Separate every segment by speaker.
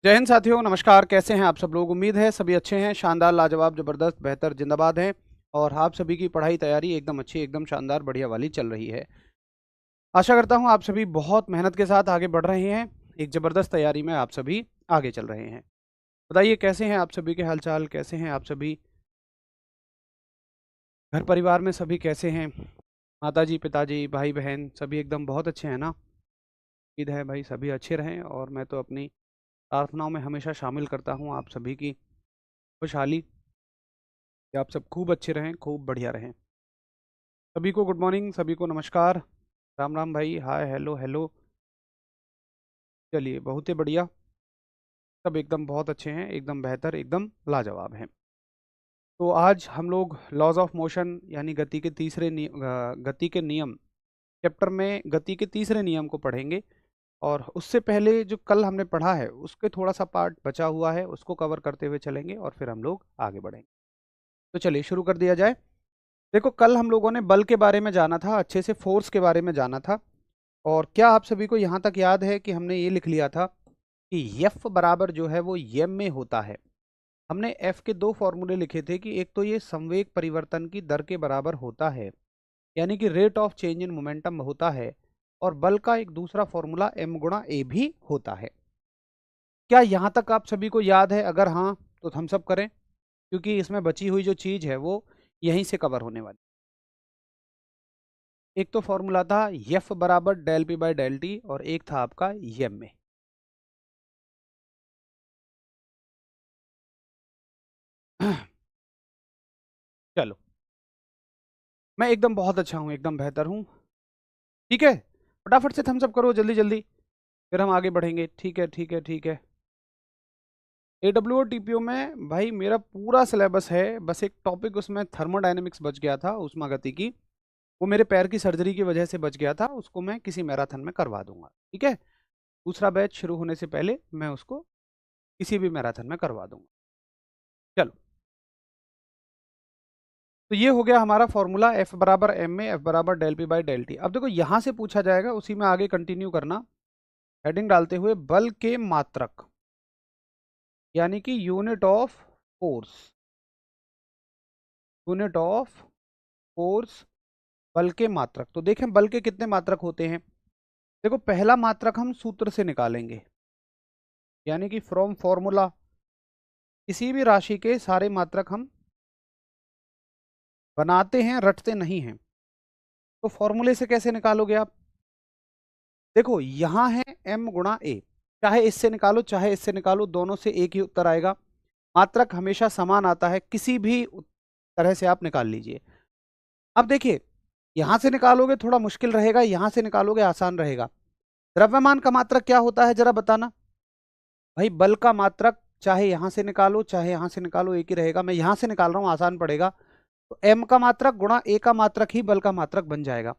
Speaker 1: जय हिंद साथियों, नमस्कार। कैसे हैं आप सब लोग? उम्मीद है सभी अच्छे हैं। शानदार, लाजवाब, जबरदस्त, बेहतर, जिंदाबाद हैं। और आप सभी की पढ़ाई तैयारी एकदम अच्छी, एकदम शानदार, बढ़िया वाली चल रही है। आशा करता हूं आप सभी बहुत मेहनत के साथ आगे बढ़ रहे हैं। एक जबरदस्त तैयारी में आप सभी आगे चल रहे हैं। बताइए, कैसे हैं आप सभी के हालचाल? कैसे हैं आप सभी? घर परिवार में सभी कैसे हैं? माताजी, पिताजी, भाई बहन सभी एकदम बहुत अच्छे हैं ना? उम्मीद है भाई सभी अच्छे रहें, और मैं तो अपनी प्रार्थनाओं में हमेशा शामिल करता हूँ आप सभी की खुशहाली, कि आप सब खूब अच्छे रहें, खूब बढ़िया रहें। सभी को गुड मॉर्निंग, सभी को नमस्कार। राम राम भाई, हाय, हेलो हेलो। चलिए, बहुत ही बढ़िया। सब एकदम बहुत अच्छे हैं, एकदम बेहतर, एकदम लाजवाब हैं। तो आज हम लोग लॉज ऑफ मोशन यानी गति के नियम चैप्टर में गति के तीसरे नियम को पढ़ेंगे। और उससे पहले जो कल हमने पढ़ा है उसके थोड़ा सा पार्ट बचा हुआ है, उसको कवर करते हुए चलेंगे और फिर हम लोग आगे बढ़ेंगे। तो चलिए शुरू कर दिया जाए। देखो, कल हम लोगों ने बल के बारे में जाना था, अच्छे से फोर्स के बारे में जाना था। और क्या आप सभी को यहाँ तक याद है कि हमने ये लिख लिया था कि F बराबर जो है वो यम में होता है। हमने F के दो फॉर्मूले लिखे थे कि एक तो ये संवेग परिवर्तन की दर के बराबर होता है, यानी कि rate of change in momentum होता है। और बल का एक दूसरा फॉर्मूला m गुणा a भी होता है। क्या यहाँ तक आप सभी को याद है? अगर हाँ तो थम्स अप करें, क्योंकि इसमें बची हुई जो चीज़ है वो यहीं से कवर होने वाली। एक तो फॉर्मूला था F बराबर del P by del T, और एक था आपका यम में। चलो, मैं एकदम बहुत अच्छा हूँ, एकदम बेहतर हूँ। ठीक है, फटाफट से थम्स अप करो, जल्दी जल्दी, फिर हम आगे बढ़ेंगे। ठीक है, ठीक है, ठीक है। AWO TPO में भाई मेरा पूरा सिलेबस है, बस एक टॉपिक उसमें थर्मोडायनेमिक्स बच गया था, ऊष्मागतिकी। वो मेरे पैर की सर्जरी की वजह से बच गया था, उसको मैं किसी मैराथन में करवा दूंगा। ठीक है, दूसरा बैच शुरू होने से पहले मैं उसको किसी भी मैराथन में करवा दूंगा। चलो, तो ये हो गया हमारा फॉर्मूला F बराबर m में F बराबर del P by del T. अब देखो, यहां से पूछा जाएगा, उसी में आगे कंटिन्यू करना, हेडिंग डालते हुए बल के मात्रक, यानी कि unit of force. Unit of force, बल के मात्रक। तो देखें बल के कितने मात्रक होते हैं। देखो, पहला मात्रक हम सूत्र से निकालेंगे, यानी कि फ्रॉम फॉर्मूला। किसी भी राशि के सारे मात्रक हम बनाते हैं, रटते नहीं हैं। तो फॉर्मूले से कैसे निकालोगे आप? देखो, यहां है m गुणा a, चाहे इससे निकालो चाहे इससे निकालो, दोनों से एक ही उत्तर आएगा। मात्रक हमेशा समान आता है, किसी भी तरह से आप निकाल लीजिए। अब देखिए, यहां से निकालोगे थोड़ा मुश्किल रहेगा, यहां से निकालोगे आसान रहेगा। द्रव्यमान का मात्रक क्या होता है, जरा बताना भाई। बल का मात्रक चाहे यहां से निकालो चाहे यहां से निकालो, एक ही रहेगा। मैं यहां से निकाल रहा हूं, आसान पड़ेगा। तो m का मात्रक गुणा a का मात्रक ही बल का मात्रक बन जाएगा।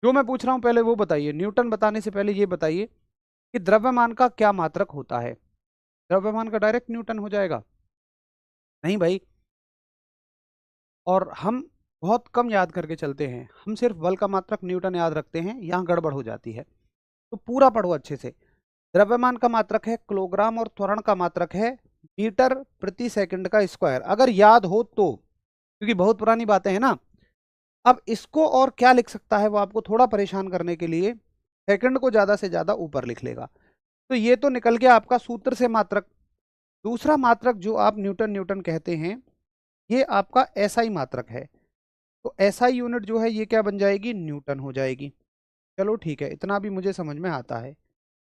Speaker 1: जो मैं पूछ रहा हूं पहले वो बताइए, न्यूटन बताने से पहले ये बताइए कि द्रव्यमान का क्या मात्रक होता है। द्रव्यमान का डायरेक्ट न्यूटन हो जाएगा? नहीं भाई। और हम बहुत कम याद करके चलते हैं, हम सिर्फ बल का मात्रक न्यूटन याद रखते हैं, यहाँ गड़बड़ हो जाती है। तो पूरा पढ़ो अच्छे से। द्रव्यमान का मात्रक है किलोग्राम, और त्वरण का मात्रक है मीटर प्रति सेकंड का स्क्वायर, अगर याद हो तो, क्योंकि बहुत पुरानी बातें हैं ना। अब इसको और क्या लिख सकता है वो, आपको थोड़ा परेशान करने के लिए सेकंड को ज्यादा से ज्यादा ऊपर लिख लेगा। तो ये तो निकल गया आपका सूत्र से मात्रक। दूसरा मात्रक जो आप न्यूटन न्यूटन कहते हैं, ये आपका एसआई मात्रक है। तो एसआई यूनिट जो है ये क्या बन जाएगी, न्यूटन हो जाएगी। चलो ठीक है, इतना भी मुझे समझ में आता है।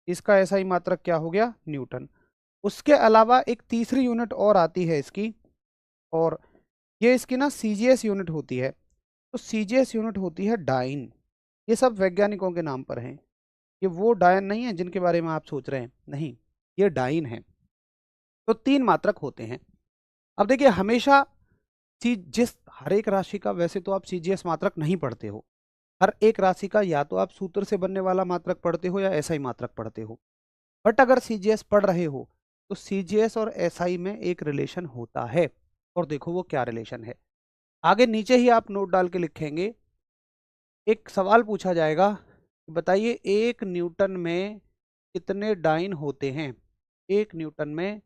Speaker 1: इसका एसआई मात्रक क्या हो गया, न्यूटन। उसके अलावा एक तीसरी यूनिट और आती है इसकी, और ये इसकी ना सीजीएस यूनिट होती है। तो सीजीएस यूनिट होती है डाइन। ये सब वैज्ञानिकों के नाम पर हैं। ये वो डायन नहीं है जिनके बारे में आप सोच रहे हैं, नहीं, ये डाइन है। तो तीन मात्रक होते हैं। अब देखिए, हमेशा जिस हर एक राशि का, वैसे तो आप सीजीएस मात्रक नहीं पढ़ते हो, हर एक राशि का या तो आप सूत्र से बनने वाला मात्रक पढ़ते हो या एसआई मात्रक पढ़ते हो। बट अगर सीजीएस पढ़ रहे हो तो सीजीएस और एसआई में एक रिलेशन होता है। और देखो वो क्या रिलेशन है, आगे नीचे ही आप नोट डाल के लिखेंगे। एक सवाल पूछा जाएगा, बताइए एक न्यूटन में कितने डाइन होते हैं। 1 न्यूटन में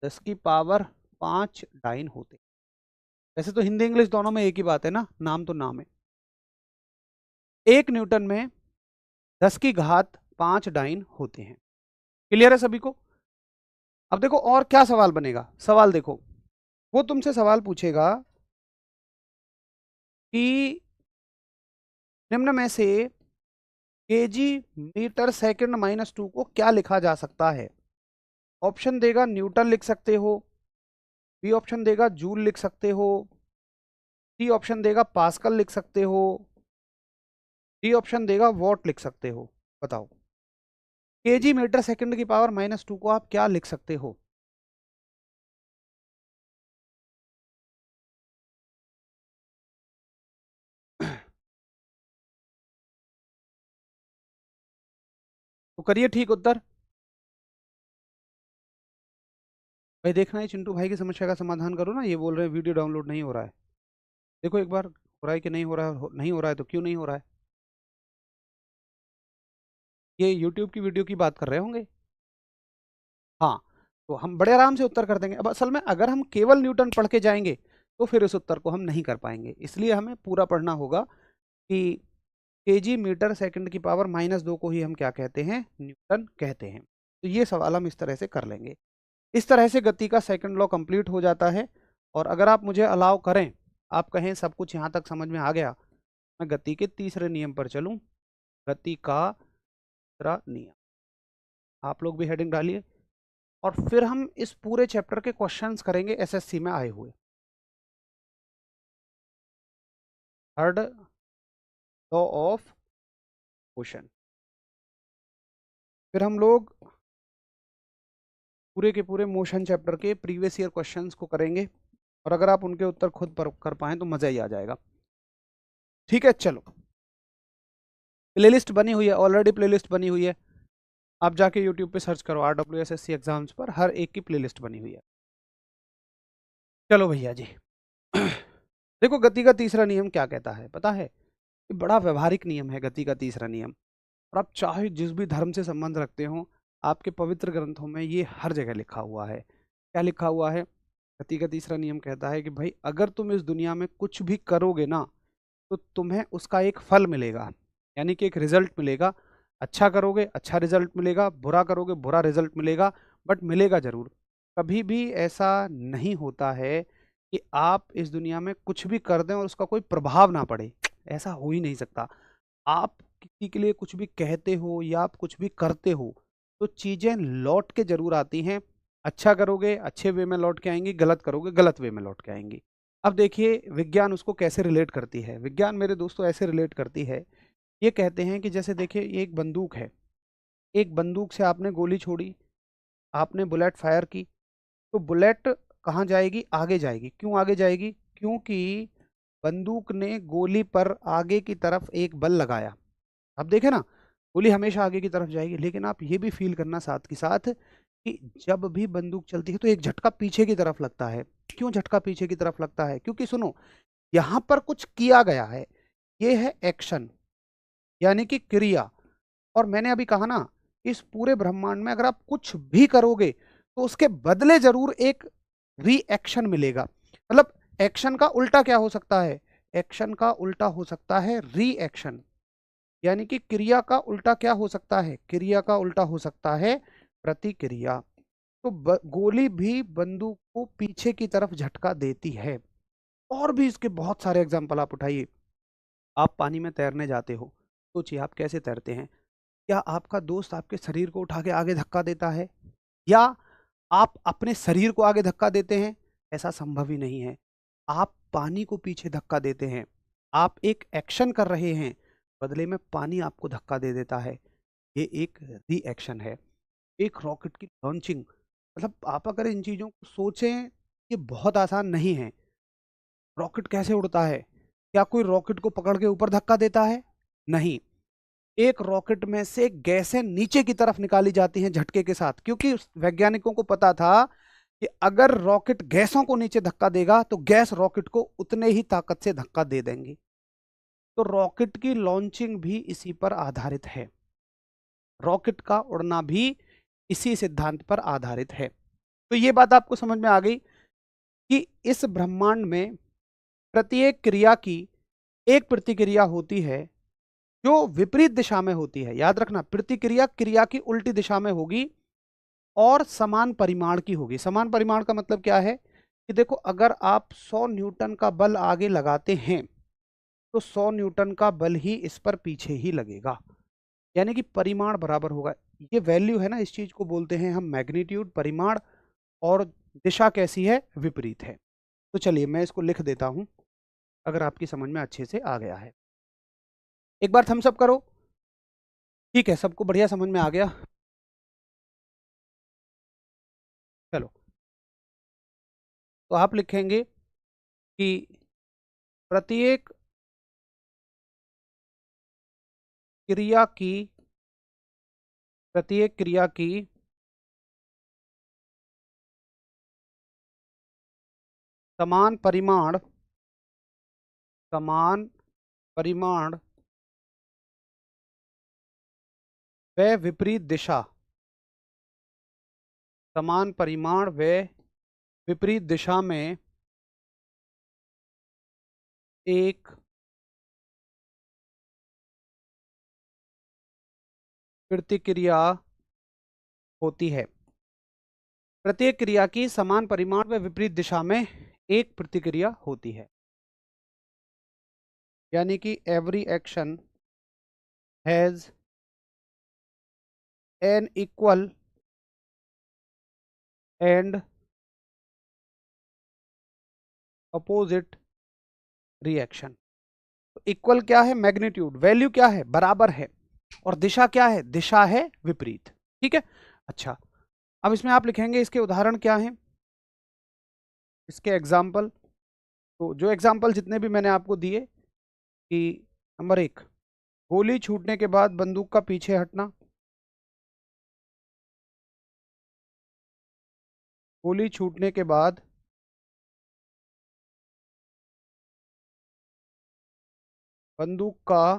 Speaker 1: 10 की पावर 5 डाइन होते हैं। वैसे तो हिंदी इंग्लिश दोनों में एक ही बात है ना, नाम तो नाम है। 1 न्यूटन में 10 की घात 5 डाइन होते हैं। क्लियर है सभी को? अब देखो और क्या सवाल बनेगा। सवाल देखो, वो तुमसे सवाल पूछेगा कि निम्न में से केजी मीटर सेकंड माइनस 2 को क्या लिखा जा सकता है। ऑप्शन देगा न्यूटन लिख सकते हो, बी ऑप्शन देगा जूल लिख सकते हो, सी ऑप्शन देगा पास्कल लिख सकते हो, डी ऑप्शन देगा वॉट लिख सकते हो। बताओ, केजी मीटर सेकंड की पावर माइनस 2 को आप क्या लिख सकते हो। तो करिए ठीक उत्तर। भाई देखना है चिंटू भाई की समस्या का समाधान करो ना। ये बोल रहे हैं वीडियो डाउनलोड नहीं हो रहा है। देखो एक बार हो रहा है कि नहीं हो रहा है, नहीं हो रहा है तो क्यों नहीं हो रहा है। ये यूट्यूब की वीडियो की बात कर रहे होंगे। हाँ, तो हम बड़े आराम से उत्तर कर देंगे। अब असल में अगर हम केवल न्यूटन पढ़ के जाएंगे तो फिर इस उत्तर को हम नहीं कर पाएंगे, इसलिए हमें पूरा पढ़ना होगा कि केजी मीटर सेकंड की पावर माइनस 2 को ही हम क्या कहते हैं, न्यूटन कहते हैं। तो ये सवाल हम इस तरह से कर लेंगे। इस तरह से गति का सेकंड लॉ कंप्लीट हो जाता है। और अगर आप मुझे अलाउ करें, आप कहें सब कुछ यहाँ तक समझ में आ गया, मैं गति के तीसरे नियम पर चलूं। गति का तीसरा नियम, आप लोग भी हेडिंग डालिए। और फिर हम इस पूरे चैप्टर के क्वेश्चंस करेंगे एसएससी में आए हुए। Third law of motion. फिर हम लोग पूरे के पूरे मोशन चैप्टर के प्रीवियस ईयर क्वेश्चंस को करेंगे। और अगर आप उनके उत्तर खुद पर कर पाएं तो मजा ही आ जाएगा। ठीक है, चलो प्लेलिस्ट बनी हुई है, ऑलरेडी प्लेलिस्ट बनी हुई है। आप जाके यूट्यूब पे सर्च करो RWSSC एग्जाम्स पर, हर एक की प्लेलिस्ट बनी हुई है। चलो भैया जी। देखो गति का तीसरा नियम क्या कहता है पता है। ये बड़ा व्यवहारिक नियम है गति का तीसरा नियम। और आप चाहे जिस भी धर्म से संबंध रखते हो, आपके पवित्र ग्रंथों में ये हर जगह लिखा हुआ है। क्या लिखा हुआ है? गति का तीसरा नियम कहता है कि भाई अगर तुम इस दुनिया में कुछ भी करोगे ना, तो तुम्हें उसका एक फल मिलेगा, यानी कि एक रिजल्ट मिलेगा। अच्छा करोगे अच्छा रिजल्ट मिलेगा, बुरा करोगे बुरा रिजल्ट मिलेगा, बट मिलेगा जरूर। कभी भी ऐसा नहीं होता है कि आप इस दुनिया में कुछ भी कर दें और उसका कोई प्रभाव ना पड़े। ऐसा हो ही नहीं सकता। आप किसी के लिए कुछ भी कहते हो या आप कुछ भी करते हो तो चीजें लौट के जरूर आती हैं। अच्छा करोगे अच्छे वे में लौट के आएंगी, गलत करोगे गलत वे में लौट के आएंगी। अब देखिए विज्ञान उसको कैसे रिलेट करती है। विज्ञान मेरे दोस्तों ऐसे रिलेट करती है, ये कहते हैं कि जैसे देखिए ये एक बंदूक है, एक बंदूक से आपने गोली छोड़ी, आपने बुलेट फायर की, तो बुलेट कहाँ जाएगी? आगे जाएगी। क्यों आगे जाएगी? क्योंकि बंदूक ने गोली पर आगे की तरफ एक बल लगाया। अब देखे ना, गोली हमेशा आगे की तरफ जाएगी। लेकिन आप ये भी फील करना साथ के साथ कि जब भी बंदूक चलती है तो एक झटका पीछे की तरफ लगता है। क्यों झटका पीछे की तरफ लगता है? क्योंकि सुनो, यहां पर कुछ किया गया है। ये है एक्शन, यानी कि क्रिया। और मैंने अभी कहा ना, इस पूरे ब्रह्मांड में अगर आप कुछ भी करोगे तो उसके बदले जरूर एक रिएक्शन मिलेगा। मतलब एक्शन का उल्टा क्या हो सकता है? एक्शन का उल्टा हो सकता है रिएक्शन, यानी कि क्रिया का उल्टा क्या हो सकता है? क्रिया का उल्टा हो सकता है प्रतिक्रिया। तो गोली भी बंदूक को पीछे की तरफ झटका देती है। और भी इसके बहुत सारे एग्जाम्पल आप उठाइए। आप पानी में तैरने जाते हो, सोचिए आप कैसे तैरते हैं। क्या आपका दोस्त आपके शरीर को उठा के आगे धक्का देता है, या आप अपने शरीर को आगे धक्का देते हैं? ऐसा संभव ही नहीं है। आप पानी को पीछे धक्का देते हैं। आप एक एक्शन कर रहे हैं, बदले में पानी आपको धक्का दे देता है। ये एक रिएक्शन है। एक रॉकेट की लॉन्चिंग, मतलब आप अगर इन चीजों को सोचें, ये बहुत आसान नहीं है। रॉकेट कैसे उड़ता है? क्या कोई रॉकेट को पकड़ के ऊपर धक्का देता है? नहीं। एक रॉकेट में से गैसें नीचे की तरफ निकाली जाती हैं झटके के साथ, क्योंकि वैज्ञानिकों को पता था कि अगर रॉकेट गैसों को नीचे धक्का देगा तो गैस रॉकेट को उतने ही ताकत से धक्का दे देंगी। तो रॉकेट की लॉन्चिंग भी इसी पर आधारित है। रॉकेट का उड़ना भी इसी सिद्धांत पर आधारित है। तो ये बात आपको समझ में आ गई कि इस ब्रह्मांड में प्रत्येक क्रिया की एक प्रतिक्रिया होती है जो विपरीत दिशा में होती है। याद रखना, प्रतिक्रिया क्रिया की उल्टी दिशा में होगी और समान परिमाण की होगी। समान परिमाण का मतलब क्या है कि देखो, अगर आप 100 न्यूटन का बल आगे लगाते हैं तो 100 न्यूटन का बल ही इस पर पीछे ही लगेगा, यानी कि परिमाण बराबर होगा। ये वैल्यू है ना, इस चीज को बोलते हैं हम मैग्नीट्यूड, परिमाण। और दिशा कैसी है? विपरीत है। तो चलिए मैं इसको लिख देता हूं, अगर आपकी समझ में अच्छे से आ गया है। एक बार थम्स अप करो। ठीक है, सबको बढ़िया समझ में आ गया। चलो, तो आप लिखेंगे कि प्रत्येक क्रिया की प्रत्येक क्रिया की समान परिमाण समान परिमाण व विपरीत दिशा समान परिमाण व विपरीत दिशा में एक प्रतिक्रिया होती है। प्रत्येक क्रिया की समान परिमाण व विपरीत दिशा में एक प्रतिक्रिया होती है, यानी कि every action has an equal and opposite reaction. Equal क्या है? मैग्नीट्यूड। वैल्यू क्या है? बराबर है। और दिशा क्या है? दिशा है विपरीत। ठीक है। अच्छा, अब इसमें आप लिखेंगे इसके उदाहरण क्या हैं, इसके एग्जाम्पल। तो जो एग्जाम्पल जितने भी मैंने आपको दिए कि नंबर 1, गोली छूटने के बाद बंदूक का पीछे हटना। गोली छूटने के बाद बंदूक का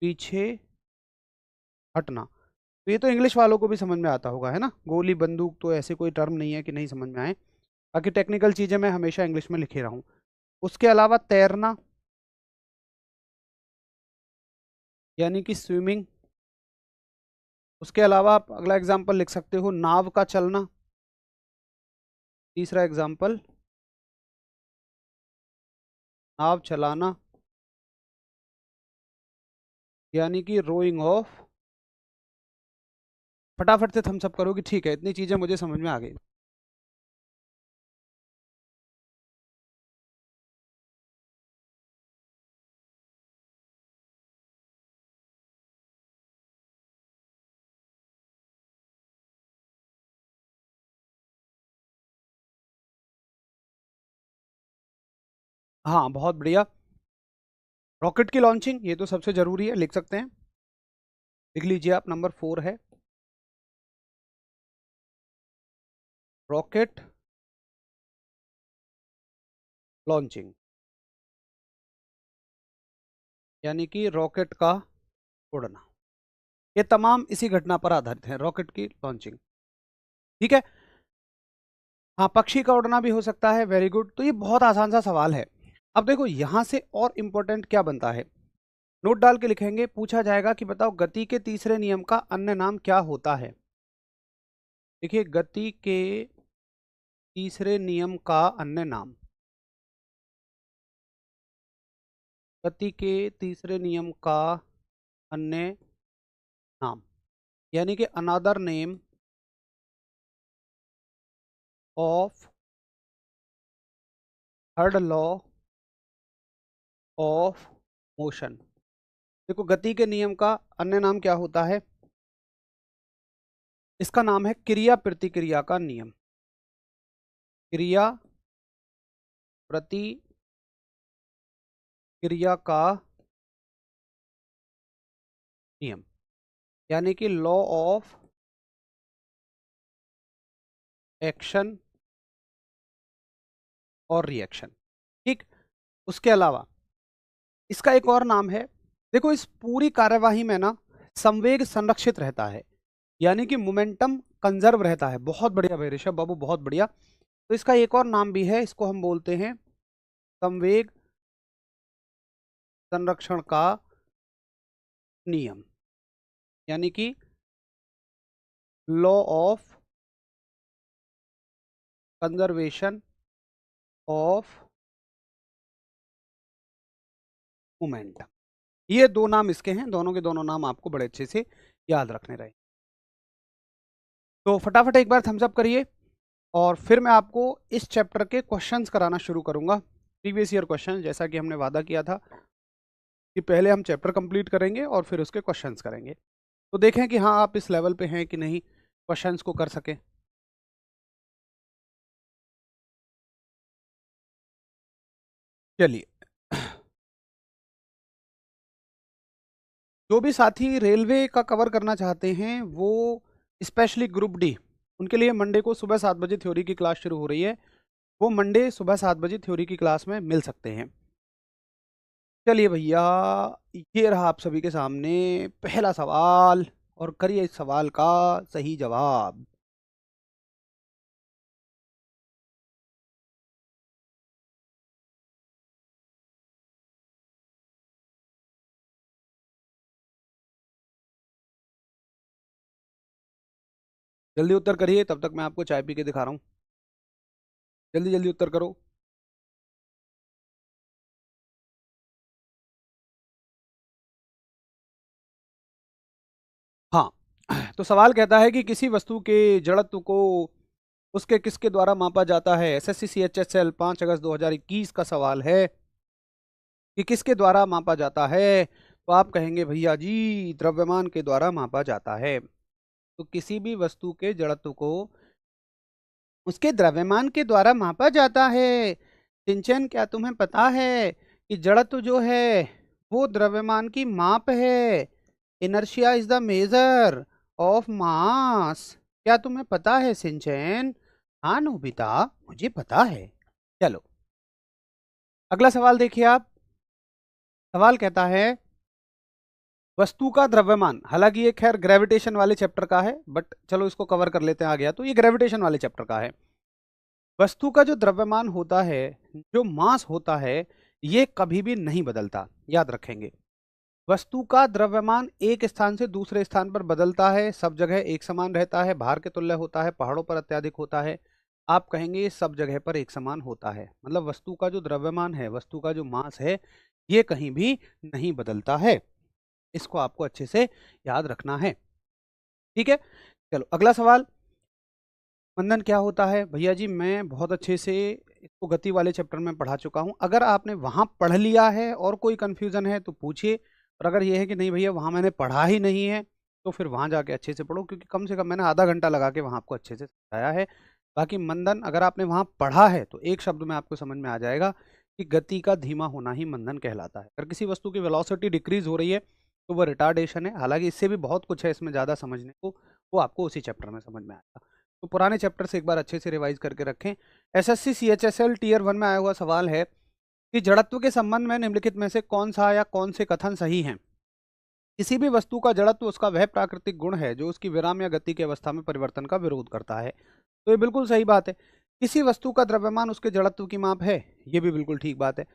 Speaker 1: पीछे हटना। तो ये तो इंग्लिश वालों को भी समझ में आता होगा, है ना। गोली बंदूक तो ऐसे कोई टर्म नहीं है कि नहीं समझ में आए। बाकी टेक्निकल चीजें मैं हमेशा इंग्लिश में लिखे रहा हूं। उसके अलावा तैरना, यानी कि स्विमिंग। उसके अलावा आप अगला एग्जाम्पल लिख सकते हो, नाव का चलना। तीसरा एग्जाम्पल, नाव चलाना, यानी कि रोइंग ऑफ। फटाफट से थम्स अप करो कि ठीक है, इतनी चीजें मुझे समझ में आ गई। हाँ, बहुत बढ़िया। रॉकेट की लॉन्चिंग, ये तो सबसे जरूरी है, लिख सकते हैं। लिख लीजिए आप, नंबर 4 है रॉकेट लॉन्चिंग, यानी कि रॉकेट का उड़ना। ये तमाम इसी घटना पर आधारित है, रॉकेट की लॉन्चिंग। ठीक है। हाँ, पक्षी का उड़ना भी हो सकता है। Very good. तो ये बहुत आसान सा सवाल है। अब देखो, यहां से और इंपॉर्टेंट क्या बनता है, नोट डाल के लिखेंगे। पूछा जाएगा कि बताओ गति के तीसरे नियम का अन्य नाम क्या होता है। देखिए, गति के तीसरे नियम का अन्य नाम, गति के तीसरे नियम का अन्य नाम, यानी कि another name of third law of motion. देखो, गति के नियम का अन्य नाम क्या होता है? इसका नाम है क्रिया प्रतिक्रिया का नियम। क्रिया प्रतिक्रिया का नियम, यानी कि लॉ ऑफ एक्शन और रिएक्शन। ठीक। उसके अलावा इसका एक और नाम है। देखो, इस पूरी कार्यवाही में ना संवेग संरक्षित रहता है। यानी कि मोमेंटम कंजर्व रहता है। बहुत बढ़िया भाई ऋषभ बाबू, बहुत बढ़िया। तो इसका एक और नाम भी है, इसको हम बोलते हैं संवेग संरक्षण का नियम, यानी कि law of conservation of momentum. ये दो नाम इसके हैं, दोनों के दोनों नाम आपको बड़े अच्छे से याद रखने रहे। तो फटाफट एक बार थम्स अप करिए, और फिर मैं आपको इस चैप्टर के क्वेश्चंस कराना शुरू करूंगा, प्रीवियस ईयर क्वेश्चन, जैसा कि हमने वादा किया था कि पहले हम चैप्टर कंप्लीट करेंगे और फिर उसके क्वेश्चंस करेंगे। तो देखें कि हाँ आप इस लेवल पे हैं कि नहीं, क्वेश्चंस को कर सकें। चलिए, जो भी साथी रेलवे का कवर करना चाहते हैं वो स्पेशली ग्रुप डी, उनके लिए मंडे को सुबह 7 बजे थ्योरी की क्लास शुरू हो रही है। वो मंडे सुबह 7 बजे थ्योरी की क्लास में मिल सकते हैं। चलिए भैया, ये रहा आप सभी के सामने पहला सवाल, और करिए इस सवाल का सही जवाब। जल्दी उत्तर करिए, तब तक मैं आपको चाय पी के दिखा रहा हूँ। जल्दी जल्दी उत्तर करो। हाँ, तो सवाल कहता है कि किसी वस्तु के जड़त्व को उसके किसके द्वारा मापा जाता है। एसएससी CHSL 5 अगस्त 2021 का सवाल है कि किसके द्वारा मापा जाता है। तो आप कहेंगे भैया जी द्रव्यमान के द्वारा मापा जाता है। तो किसी भी वस्तु के जड़त्व को उसके द्रव्यमान के द्वारा मापा जाता है। सिंचन, क्या तुम्हें पता है कि जड़त्व जो है वो द्रव्यमान की माप है। Inertia is the measure of mass. क्या तुम्हें पता है सिंचन? हाँ नोबिता, मुझे पता है। चलो अगला सवाल देखिए आप। सवाल कहता है वस्तु का द्रव्यमान, हालांकि ये खैर ग्रेविटेशन वाले चैप्टर का है, बट चलो इसको कवर कर लेते हैं, आ गया तो ये ग्रेविटेशन वाले चैप्टर का है। वस्तु का जो द्रव्यमान होता है, जो मास होता है, ये कभी भी नहीं बदलता, याद रखेंगे। वस्तु का द्रव्यमान एक स्थान से दूसरे स्थान पर बदलता है, सब जगह एक समान रहता है, भार के तुल्य होता है, पहाड़ों पर अत्यधिक होता है। आप कहेंगे ये सब जगह पर एक समान होता है, मतलब वस्तु का जो द्रव्यमान है, वस्तु का जो मास है, ये कहीं भी नहीं बदलता है। इसको आपको अच्छे से याद रखना है, ठीक है। चलो अगला सवाल। मंदन, क्या होता है? भैया जी मैं बहुत अच्छे से इसको गति वाले चैप्टर में पढ़ा चुका हूँ। अगर आपने वहाँ पढ़ लिया है और कोई कन्फ्यूज़न है तो पूछिए, और अगर ये है कि नहीं भैया वहाँ मैंने पढ़ा ही नहीं है, तो फिर वहाँ जाके अच्छे से पढ़ो, क्योंकि कम से कम मैंने आधा घंटा लगा के वहाँ आपको अच्छे से समझाया है। बाकी मंदन, अगर आपने वहाँ पढ़ा है तो एक शब्द में आपको समझ में आ जाएगा कि गति का धीमा होना ही मंदन कहलाता है। अगर किसी वस्तु की वेलोसिटी डिक्रीज हो रही है तो वो रिटार्डेशन है। हालांकि इससे भी बहुत कुछ है इसमें ज़्यादा समझने को, वो आपको उसी चैप्टर में समझ में आएगा। तो पुराने चैप्टर से एक बार अच्छे से रिवाइज करके रखें। एसएससी CHSL टीयर 1 में आया हुआ सवाल है कि जड़त्व के संबंध में निम्नलिखित में से कौन सा या कौन से कथन सही हैं। किसी भी वस्तु का जड़त्व उसका वह प्राकृतिक गुण है जो उसकी विराम या गति की अवस्था में परिवर्तन का विरोध करता है। तो ये बिल्कुल सही बात है। किसी वस्तु का द्रव्यमान उसके जड़त्व की माप है, ये भी बिल्कुल ठीक बात है।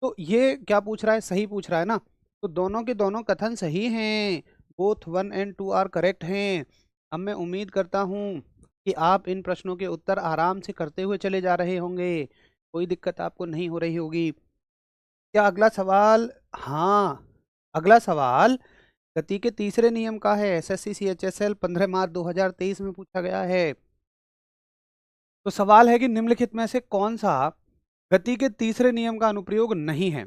Speaker 1: तो ये क्या पूछ रहा है? सही पूछ रहा है ना। तो दोनों के दोनों कथन सही हैं, बोथ 1 and 2 आर करेक्ट हैं। अब मैं उम्मीद करता हूँ कि आप इन प्रश्नों के उत्तर आराम से करते हुए चले जा रहे होंगे, कोई दिक्कत आपको नहीं हो रही होगी। क्या अगला सवाल? हाँ, अगला सवाल गति के तीसरे नियम का है। एसएससी CHSL 15 मार्च 2023 में पूछा गया है। तो सवाल है कि निम्नलिखित में से कौन सा गति के तीसरे नियम का अनुप्रयोग नहीं है।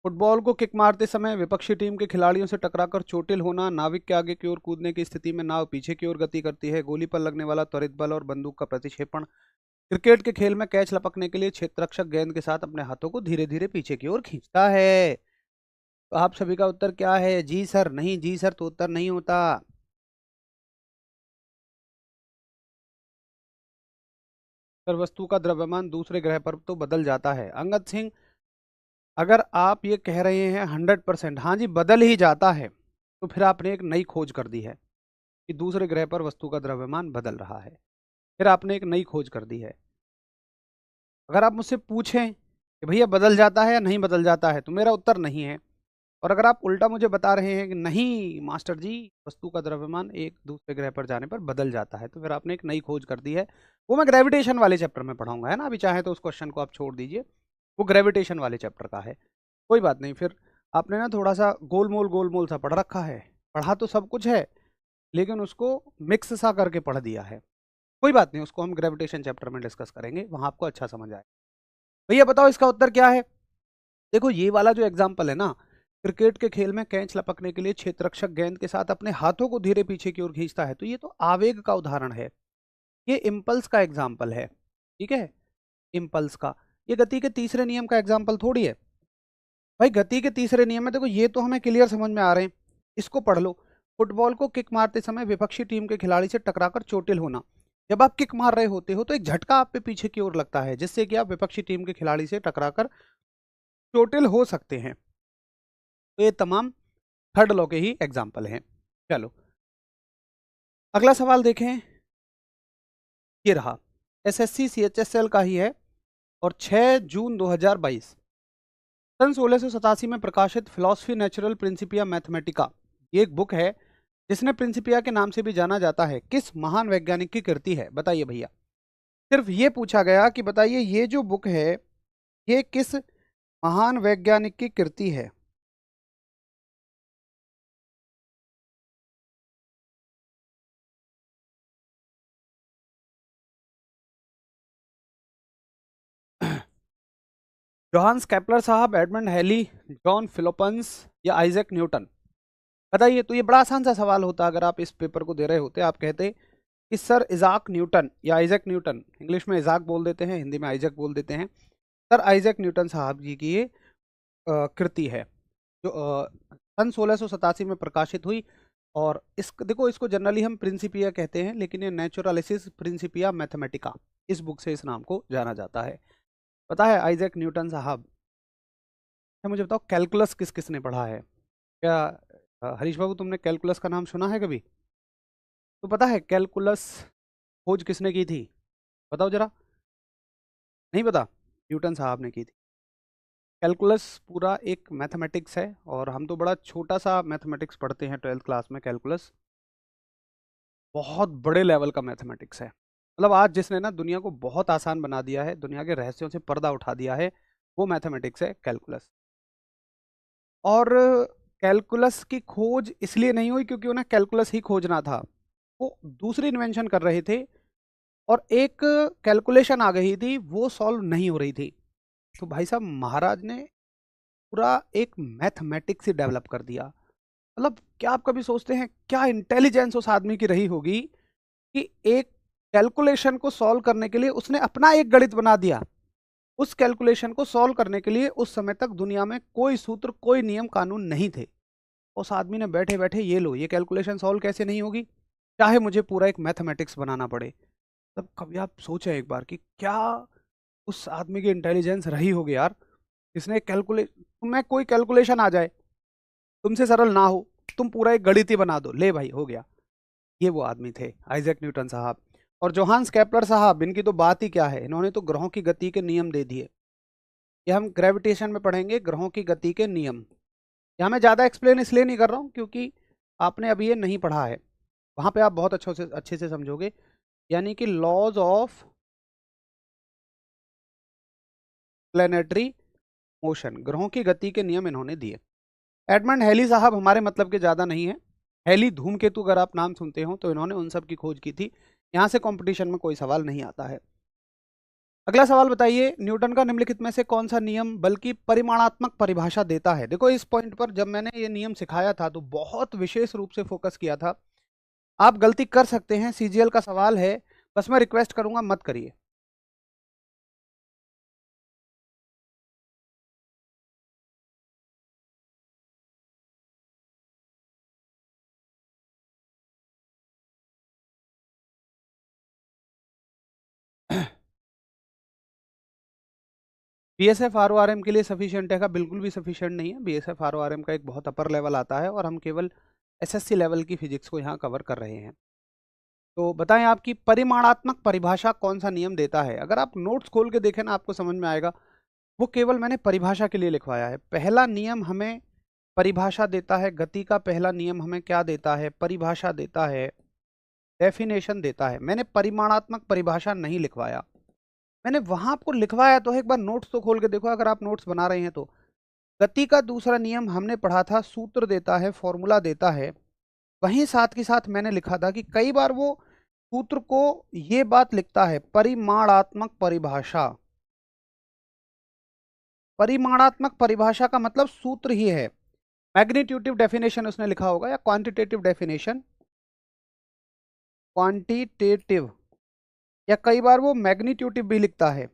Speaker 1: फुटबॉल को किक मारते समय विपक्षी टीम के खिलाड़ियों से टकराकर चोटिल होना, नाविक के आगे की ओर कूदने की स्थिति में नाव पीछे की ओर गति करती है, गोली पर लगने वाला त्वरित बल और बंदूक का प्रतिक्षेपण, क्रिकेट के खेल में कैच लपकने के लिए क्षेत्ररक्षक गेंद के साथ अपने हाथों को धीरे धीरे पीछे की ओर खींचता है। तो आप सभी का उत्तर क्या है? जी सर, नहीं, जी सर तो उत्तर नहीं होता। सर वस्तु का द्रव्यमान दूसरे ग्रह पर तो बदल जाता है। अंगद सिंह, अगर आप ये कह रहे हैं 100%, हाँ जी बदल ही जाता है, तो फिर आपने एक नई खोज कर दी है। कि दूसरे ग्रह पर वस्तु का द्रव्यमान बदल रहा है। फिर आपने एक नई खोज कर दी है। अगर आप मुझसे पूछें कि भैया बदल जाता है या नहीं बदल जाता है, तो मेरा उत्तर नहीं है। और अगर आप उल्टा मुझे बता रहे हैं कि नहीं मास्टर जी, वस्तु का द्रव्यमान एक दूसरे ग्रह पर जाने पर बदल जाता है, तो फिर आपने एक नई खोज कर दी है। वो मैं ग्रेविटेशन वाले चैप्टर में पढ़ाऊंगा, है ना। अभी चाहे तो उस क्वेश्चन को आप छोड़ दीजिए, वो ग्रेविटेशन वाले चैप्टर का है। कोई बात नहीं, फिर आपने ना थोड़ा सा गोलमोल गोलमोल सा पढ़ रखा है। पढ़ा तो सब कुछ है, लेकिन उसको मिक्स सा करके पढ़ दिया है। कोई बात नहीं, उसको हम ग्रेविटेशन चैप्टर में डिस्कस करेंगे, वहां आपको अच्छा समझ आए। भैया बताओ इसका उत्तर क्या है। देखो ये वाला जो एग्जाम्पल है ना, क्रिकेट के खेल में कैच लपकने के लिए क्षेत्ररक्षक गेंद के साथ अपने हाथों को धीरे पीछे की ओर खींचता है, तो ये तो आवेग का उदाहरण है। ये इम्पल्स का एग्जाम्पल है, ठीक है, इम्पल्स का। ये गति के तीसरे नियम का एग्जाम्पल थोड़ी है भाई। गति के तीसरे नियम में देखो, ये तो हमें क्लियर समझ में आ रहे हैं, इसको पढ़ लो। फुटबॉल को किक मारते समय विपक्षी टीम के खिलाड़ी से टकराकर चोटिल होना। जब आप किक मार रहे होते हो तो एक झटका आप पे पीछे की ओर लगता है, जिससे कि आप विपक्षी टीम के खिलाड़ी से टकराकर चोटिल हो सकते हैं। तो ये तमाम थर्ड लॉ के ही एग्जाम्पल हैं। चलो अगला सवाल देखें। ये रहा, एसएससी सीएचएसएल का ही है, और 6 जून 2022 सन 1687 में प्रकाशित फिलॉसफी नेचुरल प्रिंसिपिया मैथमेटिका, ये एक बुक है जिसने प्रिंसिपिया के नाम से भी जाना जाता है, किस महान वैज्ञानिक की कृति है। बताइए भैया। सिर्फ ये पूछा गया कि बताइए ये जो बुक है ये किस महान वैज्ञानिक की कृति है। जोहान्स केपलर साहब, एडमंड हैली, जॉन फिलोपंस या आइजैक न्यूटन। बताइए। तो ये बड़ा आसान सा सवाल होता अगर आप इस पेपर को दे रहे होते। आप कहते कि सर इजाक न्यूटन या आइजैक न्यूटन, इंग्लिश में इजाक बोल देते हैं, हिंदी में आइजैक बोल देते हैं। सर आइजैक न्यूटन साहब जी की ये कृति है जो सन 1687 में प्रकाशित हुई। और इस देखो, इसको जनरली हम प्रिंसिपिया कहते हैं, लेकिन ये नेचुरलिसिस प्रिंसिपिया मैथमेटिका, इस बुक से इस नाम को जाना जाता है। पता है आइजैक न्यूटन साहब। अच्छा मुझे बताओ, कैलकुलस किस किस ने पढ़ा है। क्या हरीश बाबू तुमने कैलकुलस का नाम सुना है कभी। तो पता है कैलकुलस खोज किसने की थी, बताओ जरा। नहीं पता। न्यूटन साहब ने की थी। कैलकुलस पूरा एक मैथमेटिक्स है, और हम तो बड़ा छोटा सा मैथमेटिक्स पढ़ते हैं 12th क्लास में। कैलकुलस बहुत बड़े लेवल का मैथमेटिक्स है। मतलब आज जिसने ना दुनिया को बहुत आसान बना दिया है, दुनिया के रहस्यों से पर्दा उठा दिया है, वो मैथमेटिक्स है कैलकुलस। और कैलकुलस की खोज इसलिए नहीं हुई क्योंकि उन्हें कैलकुलस ही खोजना था, वो दूसरी इन्वेंशन कर रहे थे, और एक कैलकुलेशन आ गई थी वो सॉल्व नहीं हो रही थी। तो भाई साहब महाराज ने पूरा एक मैथमेटिक्स ही डेवलप कर दिया। मतलब क्या आप कभी सोचते हैं क्या इंटेलिजेंस उस आदमी की रही होगी कि एक कैलकुलेशन को सॉल्व करने के लिए उसने अपना एक गणित बना दिया। उस कैलकुलेशन को सॉल्व करने के लिए उस समय तक दुनिया में कोई सूत्र कोई नियम कानून नहीं थे। उस आदमी ने बैठे बैठे ये लो, ये कैलकुलेशन सॉल्व कैसे नहीं होगी, चाहे मुझे पूरा एक मैथमेटिक्स बनाना पड़े। तब कभी आप सोचें एक बार कि क्या उस आदमी की इंटेलिजेंस रही होगी यार। इसने तुम्हें कोई कैलकुलेशन आ जाए, तुमसे सरल ना हो, तुम पूरा एक गणित ही बना दो, ले भाई हो गया। ये वो आदमी थे आइजैक न्यूटन साहब। और जोहान्स केपलर साहब, इनकी तो बात ही क्या है, इन्होंने तो ग्रहों की गति के नियम दे दिए। ये हम ग्रेविटेशन में पढ़ेंगे, ग्रहों की गति के नियम। यहाँ मैं ज़्यादा एक्सप्लेन इसलिए नहीं कर रहा हूँ क्योंकि आपने अभी ये नहीं पढ़ा है। वहाँ पे आप बहुत अच्छे से समझोगे। यानी कि लॉज ऑफ प्लेनेटरी मोशन, ग्रहों की गति के नियम इन्होंने दिए। एडमंड हैली साहब हमारे मतलब के ज़्यादा नहीं है। हैली धूमकेतु अगर आप नाम सुनते हो तो इन्होंने उन सब की खोज की थी। यहाँ से कंपटीशन में कोई सवाल नहीं आता है। अगला सवाल बताइए, न्यूटन का निम्नलिखित में से कौन सा नियम बल्कि परिमाणात्मक परिभाषा देता है। देखो इस पॉइंट पर जब मैंने ये नियम सिखाया था तो बहुत विशेष रूप से फोकस किया था। आप गलती कर सकते हैं, सीजीएल का सवाल है, बस मैं रिक्वेस्ट करूंगा मत करिए। बीएसएफ आरओआरएम के लिए सफिशिएंट है का बिल्कुल भी सफिशिएंट नहीं है। बीएसएफ आरओआरएम का एक बहुत अपर लेवल आता है, और हम केवल एसएससी लेवल की फिजिक्स को यहाँ कवर कर रहे हैं। तो बताएं आपकी परिमाणात्मक परिभाषा कौन सा नियम देता है। अगर आप नोट्स खोल के देखें ना आपको समझ में आएगा, वो केवल मैंने परिभाषा के लिए लिखवाया है। पहला नियम हमें परिभाषा देता है, गति का पहला नियम हमें क्या देता है, परिभाषा देता है, डेफिनेशन देता है। मैंने परिमाणात्मक परिभाषा नहीं लिखवाया, मैंने वहां आपको लिखवाया तो है। एक बार नोट्स तो खोल के देखो अगर आप नोट्स बना रहे हैं तो। गति का दूसरा नियम हमने पढ़ा था, सूत्र देता है, फॉर्मूला देता है। वहीं साथ के साथ मैंने लिखा था कि कई बार वो सूत्र को ये बात लिखता है, परिमाणात्मक परिभाषा। परिमाणात्मक परिभाषा का मतलब सूत्र ही है। मैग्नीट्यूटिव डेफिनेशन उसने लिखा होगा, या क्वांटिटेटिव डेफिनेशन, क्वांटिटेटिव, या कई बार वो मैग्नीट्यूटिव भी लिखता है,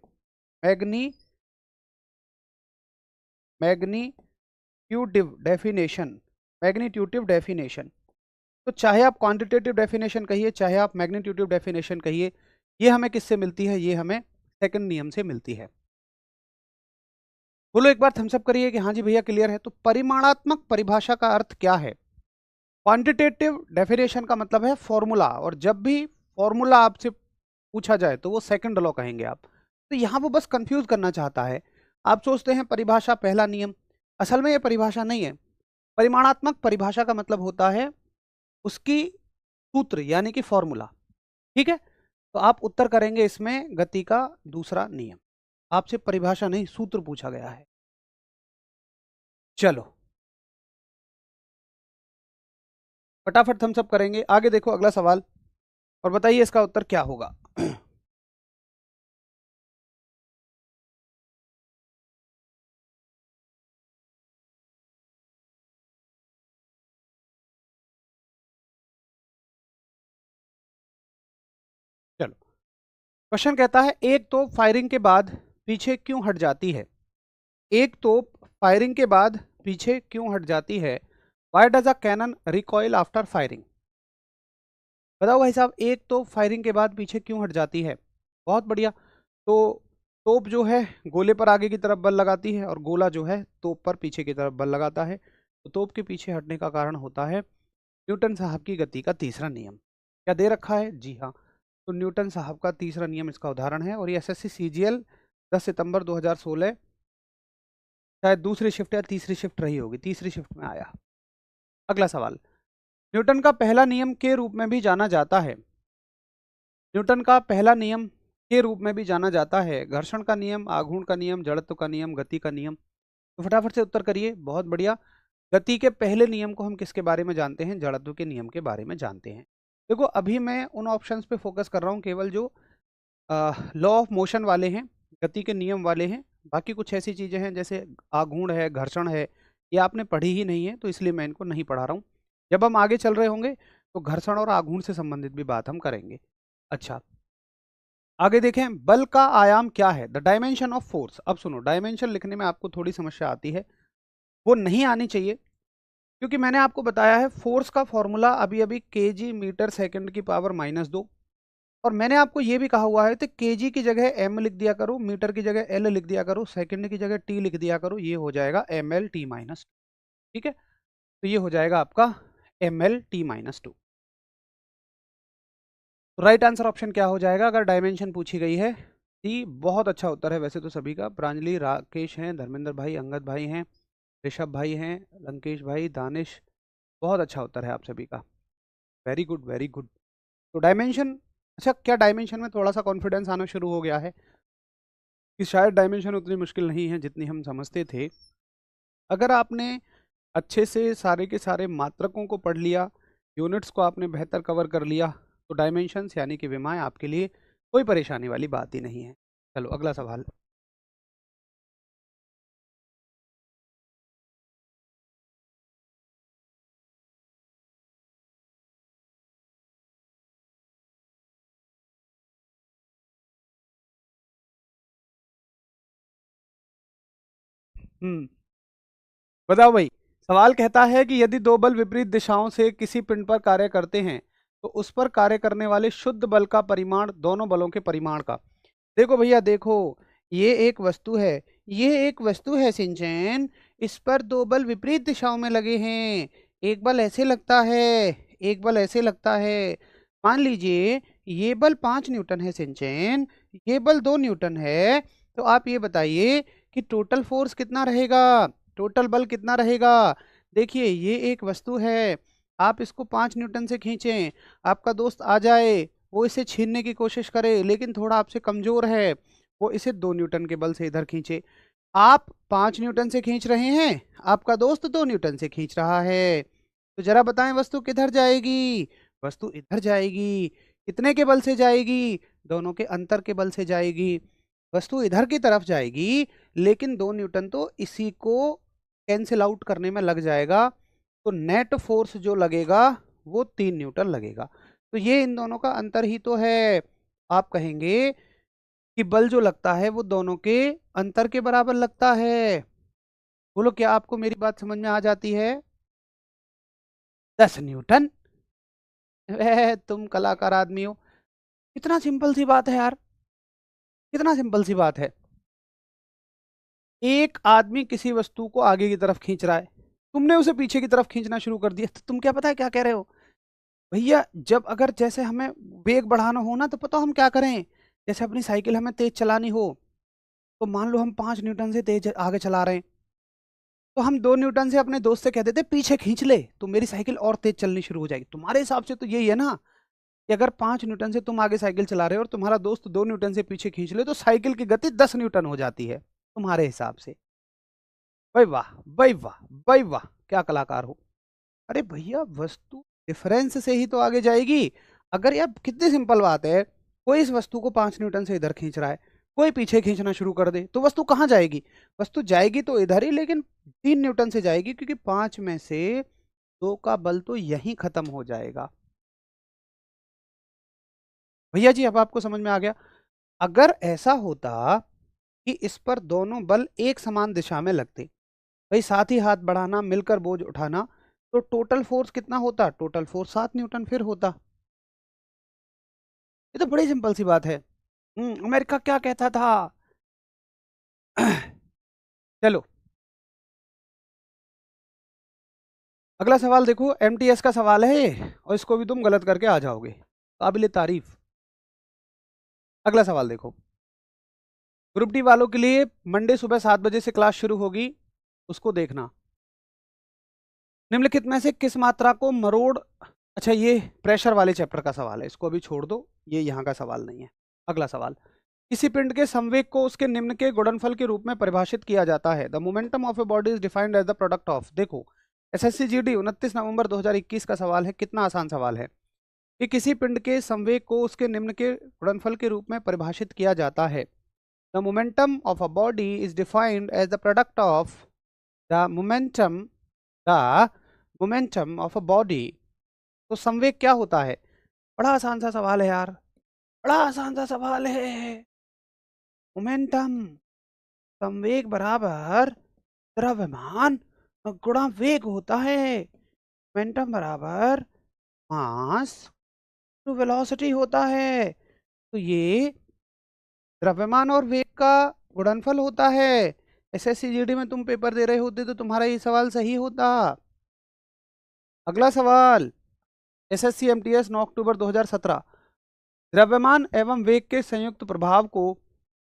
Speaker 1: मैग्नीट्यूटिव डेफिनेशन, मैग्नीट्यूटिव डेफिनेशन। तो चाहे आप क्वांटिटेटिव डेफिनेशन कहिए, चाहे आप मैग्नीट्यूटिव डेफिनेशन कहिए, ये हमें किससे मिलती है, ये हमें सेकंड नियम से मिलती है। बोलो एक बार थम्सअप करिए कि हाँ जी भैया क्लियर है। तो परिमाणात्मक परिभाषा का अर्थ क्या है। क्वांटिटेटिव डेफिनेशन का मतलब है फॉर्मूला, और जब भी फॉर्मूला आपसे पूछा जाए तो वो सेकंड लॉ कहेंगे आप। तो यहाँ वो बस कंफ्यूज करना चाहता है। आप सोचते हैं परिभाषा पहला नियम, असल में ये परिभाषा नहीं है। परिमाणात्मक परिभाषा का मतलब होता है उसकी सूत्र यानी कि फॉर्मूला। ठीक है, तो आप उत्तर करेंगे इसमें गति का दूसरा नियम। आपसे परिभाषा नहीं सूत्र पूछा गया है। चलो फटाफट थम्सअप करेंगे, आगे देखो अगला सवाल और बताइए इसका उत्तर क्या होगा। चलो क्वेश्चन कहता है, एक तोप फायरिंग के बाद पीछे क्यों हट जाती है। एक तोप फायरिंग के बाद पीछे क्यों हट जाती है। Why does a cannon recoil after firing. बताओ भाई साहब, एक तोप फायरिंग के बाद पीछे क्यों हट जाती है। बहुत बढ़िया। तो तोप जो है गोले पर आगे की तरफ बल लगाती है, और गोला जो है तोप पर पीछे की तरफ बल लगाता है। तो तोप के पीछे हटने का कारण होता है न्यूटन साहब की गति का तीसरा नियम। क्या दे रखा है, जी हाँ। तो न्यूटन साहब का तीसरा नियम इसका उदाहरण है, और ये एसएससी सीजीएल 10 सितंबर 2016 शायद दूसरी शिफ्ट या तीसरी शिफ्ट रही होगी, तीसरी शिफ्ट में आया। अगला सवाल, न्यूटन का पहला नियम के रूप में भी जाना जाता है। न्यूटन का पहला नियम के रूप में भी जाना जाता है घर्षण का नियम, आघूर्ण का नियम, जड़त्व का नियम, गति का नियम। तो फटाफट से उत्तर करिए। बहुत बढ़िया। गति के पहले नियम को हम किसके बारे में जानते हैं, जड़त्व के नियम के बारे में जानते हैं। देखो अभी मैं उन ऑप्शंस पे फोकस कर रहा हूँ केवल जो लॉ ऑफ मोशन वाले हैं, गति के नियम वाले हैं। बाकी कुछ ऐसी चीज़ें हैं जैसे आघूर्ण है, घर्षण है, ये आपने पढ़ी ही नहीं है, तो इसलिए मैं इनको नहीं पढ़ा रहा हूँ। जब हम आगे चल रहे होंगे तो घर्षण और आघूर्ण से संबंधित भी बात हम करेंगे। अच्छा आगे देखें, बल का आयाम क्या है, द डायमेंशन ऑफ फोर्स। अब सुनो, डायमेंशन लिखने में आपको थोड़ी समस्या आती है, वो नहीं आनी चाहिए, क्योंकि मैंने आपको बताया है फोर्स का फॉर्मूला अभी अभी केजी मीटर सेकंड की पावर -2, और मैंने आपको ये भी कहा हुआ है तो केजी की जगह एम लिख दिया करो, मीटर की जगह एल लिख दिया करो, सेकंड की जगह टी लिख दिया करो, ये हो जाएगा ml/t-2। ठीक है, तो ये हो जाएगा आपका ml/t-2। तो राइट आंसर ऑप्शन क्या हो जाएगा अगर डायमेंशन पूछी गई है, टी। बहुत अच्छा उत्तर है वैसे तो सभी का। प्रांजलि, राकेश हैं, धर्मेंद्र भाई, अंगद भाई हैं, ऋषभ भाई हैं, लंकेश भाई, दानिश, बहुत अच्छा उत्तर है आप सभी का। Very good very good. तो डायमेंशन, अच्छा क्या डायमेंशन में थोड़ा सा कॉन्फिडेंस आना शुरू हो गया है कि शायद डायमेंशन उतनी मुश्किल नहीं है जितनी हम समझते थे। अगर आपने अच्छे से सारे के सारे मात्रकों को पढ़ लिया, यूनिट्स को आपने बेहतर कवर कर लिया, तो डायमेंशंस यानी कि विमाएं आपके लिए कोई परेशानी वाली बात ही नहीं है। चलो अगला सवाल। बताओ भाई। सवाल कहता है कि यदि दो बल विपरीत दिशाओं से किसी पिंड पर कार्य करते हैं तो उस पर कार्य करने वाले शुद्ध बल का परिमाण दोनों बलों के परिमाण का। देखो भैया देखो, ये एक वस्तु है, ये एक वस्तु है सिंचन, इस पर दो बल विपरीत दिशाओं में लगे हैं। एक बल ऐसे लगता है, एक बल ऐसे लगता है। मान लीजिए ये बल 5 न्यूटन है सिंचन, ये बल 2 न्यूटन है, तो आप ये बताइए कि टोटल फोर्स कितना रहेगा, टोटल बल कितना रहेगा। देखिए ये एक वस्तु है, आप इसको 5 न्यूटन से खींचें, आपका दोस्त आ जाए, वो इसे छीनने की कोशिश करे लेकिन थोड़ा आपसे कमजोर है, वो इसे 2 न्यूटन के बल से इधर खींचे। आप 5 न्यूटन से खींच रहे हैं, आपका दोस्त 2 न्यूटन से खींच रहा है, तो जरा बताएं वस्तु किधर जाएगी। वस्तु इधर जाएगी। कितने के बल से जाएगी, दोनों के अंतर के बल से जाएगी। वस्तु इधर की तरफ जाएगी, लेकिन 2 न्यूटन तो इसी को कैंसिल आउट करने में लग जाएगा, तो नेट फोर्स जो लगेगा वो 3 न्यूटन लगेगा। तो ये इन दोनों का अंतर ही तो है। आप कहेंगे कि बल जो लगता है वो दोनों के अंतर के बराबर लगता है। बोलो क्या आपको मेरी बात समझ में आ जाती है। 10 न्यूटन। वह तुम कलाकार आदमी हो। कितना सिंपल सी बात है यार, कितना सिंपल सी बात है। एक आदमी किसी वस्तु को आगे की तरफ खींच रहा है, तुमने उसे पीछे की तरफ खींचना शुरू कर दिया, तो तुम क्या पता है क्या कह रहे हो भैया। जब अगर जैसे हमें वेग बढ़ाना हो ना, तो पता हम क्या करें, जैसे अपनी साइकिल हमें तेज चलानी हो, तो मान लो हम 5 न्यूटन से तेज आगे चला रहे हैं, तो हम 2 न्यूटन से अपने दोस्त से कह देते पीछे खींच ले, तो मेरी साइकिल और तेज चलनी शुरू हो जाएगी। तुम्हारे हिसाब से तो यही है ना, कि अगर 5 न्यूटन से तुम आगे साइकिल चला रहे हो और तुम्हारा दोस्त 2 न्यूटन से पीछे खींच ले, तो साइकिल की गति 10 न्यूटन हो जाती है तुम्हारे हिसाब से। भाई वाह, भाई वाह, भाई वाह, क्या कलाकार हो। अरे भैया वस्तु डिफरेंस से ही तो आगे जाएगी। अगर यार कितनी सिंपल बात है, कोई इस वस्तु को 5 न्यूटन से इधर खींच रहा है, कोई पीछे खींचना शुरू कर दे, तो वस्तु कहाँ जाएगी। वस्तु जाएगी तो इधर ही, लेकिन 3 न्यूटन से जाएगी, क्योंकि 5 में से 2 का बल तो यहीं खत्म हो जाएगा। भैया जी अब आपको समझ में आ गया। अगर ऐसा होता कि इस पर दोनों बल एक समान दिशा में लगते, भाई साथ ही हाथ बढ़ाना, मिलकर बोझ उठाना, तो टोटल फोर्स कितना होता, टोटल फोर्स 7 न्यूटन फिर होता। ये तो बड़ी सिंपल सी बात है। अमेरिका क्या कहता था। चलो अगला सवाल देखो, एमटीएस का सवाल है ये, और इसको भी तुम गलत करके आ जाओगे, काबिले तारीफ। अगला सवाल देखो, ग्रुप डी वालों के लिए मंडे सुबह 7 बजे से क्लास शुरू होगी, उसको देखना। निम्नलिखित में से किस मात्रा को मरोड़, अच्छा ये प्रेशर वाले चैप्टर का सवाल है, इसको अभी छोड़ दो, ये यहाँ का सवाल नहीं है। अगला सवाल, किसी पिंड के संवेग को उसके निम्न के गुणनफल के रूप में परिभाषित किया जाता है। The momentum of a body is defined as the product of. देखो एसएससी जीडी 29 नवंबर 2021 का सवाल है, कितना आसान सवाल है। कि किसी पिंड के संवेग को उसके निम्न के गुणनफल के रूप में परिभाषित किया जाता है। The momentum of a body is defined as the product of the momentum of a body. तो संवेग क्या होता है, बड़ा आसान सा सवाल है यार, बड़ा आसान सा सवाल है। मोमेंटम, संवेग बराबर द्रव्यमान गुणा वेग होता है। मोमेंटम बराबर मास टू वेलोसिटी होता है। तो ये द्रव्यमान और वेग का गुणनफल होता है। एसएससी जीडी में तुम पेपर दे रहे होते तो तुम्हारा ये सवाल सही होता। अगला सवाल, एसएससी एमटीएस 9 अक्टूबर 2017, द्रव्यमान एवं वेग के संयुक्त प्रभाव को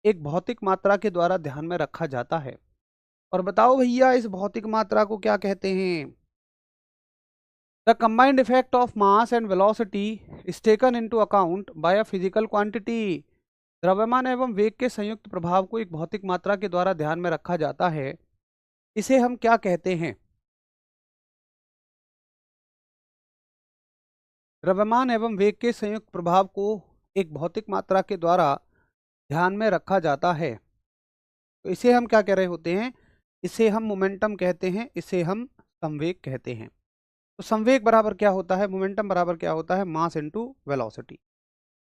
Speaker 1: एक भौतिक मात्रा के द्वारा ध्यान में रखा जाता है। और बताओ भैया इस भौतिक मात्रा को क्या कहते हैं। The combined effect of mass and velocity is taken into account by a physical quantity. द्रव्यमान एवं वेग के संयुक्त प्रभाव को एक भौतिक मात्रा के द्वारा ध्यान में रखा जाता है, इसे हम क्या कहते हैं। द्रव्यमान एवं वेग के संयुक्त प्रभाव को एक भौतिक मात्रा के द्वारा ध्यान में रखा जाता है, तो इसे हम क्या कह रहे होते हैं, इसे हम मोमेंटम कहते हैं, इसे हम संवेग कहते हैं। तो संवेग बराबर क्या होता है, मोमेंटम बराबर क्या होता है, मास इनटू वेलोसिटी।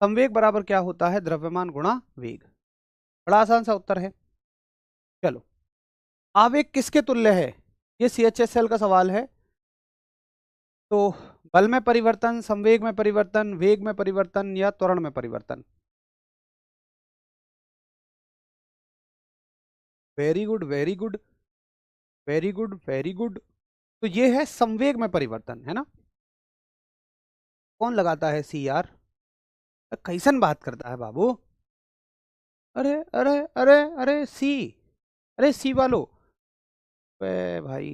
Speaker 1: संवेग बराबर क्या होता है, द्रव्यमान गुणा वेग। बड़ा आसान सा उत्तर है। चलो, आवेग किसके तुल्य है, ये सीएचएसएल का सवाल है। तो बल में परिवर्तन, संवेग में परिवर्तन, वेग में परिवर्तन या त्वरण में परिवर्तन। Very good, very good, very good, very good. तो ये है संवेग में परिवर्तन, है ना। कौन लगाता है सी यार, कैसन बात करता है बाबू। अरे अरे अरे अरे सी, अरे सी वालो, भाई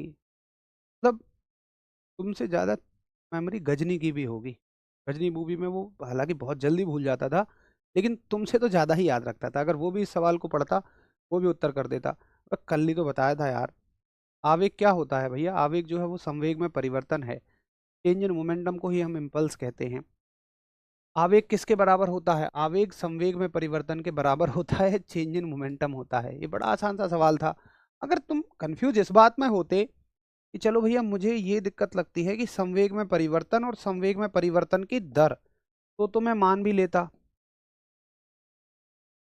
Speaker 1: मतलब तुमसे ज्यादा मेमोरी गजनी की भी होगी। गजनी मूवी में वो हालांकि बहुत जल्दी भूल जाता था, लेकिन तुमसे तो ज्यादा ही याद रखता था। अगर वो भी इस सवाल को पढ़ता, वो भी उत्तर कर देता। कल ही तो बताया था यार। आवेग क्या होता है भैया, आवेग जो है वो संवेग में परिवर्तन है। चेंज इन मोमेंटम को ही हम इम्पल्स कहते हैं। आवेग किसके बराबर होता है, आवेग संवेग में परिवर्तन के बराबर होता है, चेंज इन मोमेंटम होता है। ये बड़ा आसान सा सवाल था। अगर तुम कंफ्यूज इस बात में होते कि चलो भैया मुझे ये दिक्कत लगती है कि संवेग में परिवर्तन और संवेग में परिवर्तन की दर, तो मैं मान भी लेता,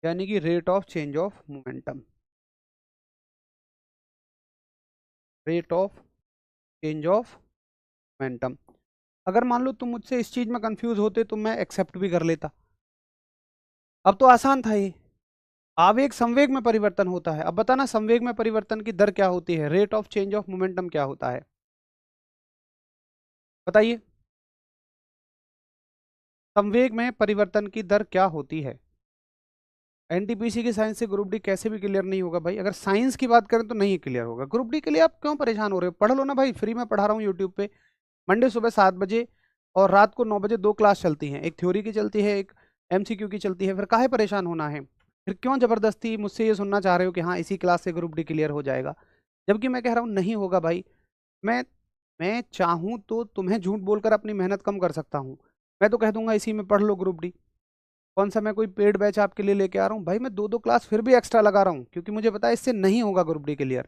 Speaker 1: यानी कि rate of change of momentum, rate of change of momentum. अगर मान लो तुम मुझसे इस चीज में कंफ्यूज होते तो मैं एक्सेप्ट भी कर लेता। अब तो आसान था ये। आवेग संवेग में परिवर्तन होता है, अब बताना संवेग में परिवर्तन की दर क्या होती है, rate of change of momentum क्या होता है, बताइए। संवेग में परिवर्तन की दर क्या होती है। एनटीपीसी की साइंस से ग्रुप डी कैसे भी क्लियर नहीं होगा भाई। अगर साइंस की बात करें तो नहीं क्लियर होगा। ग्रुप डी के लिए आप क्यों परेशान हो रहे हो, पढ़ लो ना भाई, फ्री में पढ़ा रहा हूँ यूट्यूब पे। मंडे सुबह 7 बजे और रात को 9 बजे 2 क्लास चलती हैं, एक थ्योरी की चलती है, एक एमसीक्यू की चलती है। फिर काहे परेशान होना है, फिर क्यों जबरदस्ती मुझसे ये सुनना चाह रहे हो कि हाँ इसी क्लास से ग्रुप डी क्लियर हो जाएगा, जबकि मैं कह रहा हूँ नहीं होगा भाई। मैं मैं चाहूँ तो तुम्हें झूठ बोलकर अपनी मेहनत कम कर सकता हूँ। मैं तो कह दूंगा इसी में पढ़ लो ग्रुप डी। कौन सा मैं कोई पेड बैच आपके लिए लेके आ रहा हूँ भाई, मैं 2 2 क्लास फिर भी एक्स्ट्रा लगा रहा हूँ, क्योंकि मुझे पता है इससे नहीं होगा group D clear.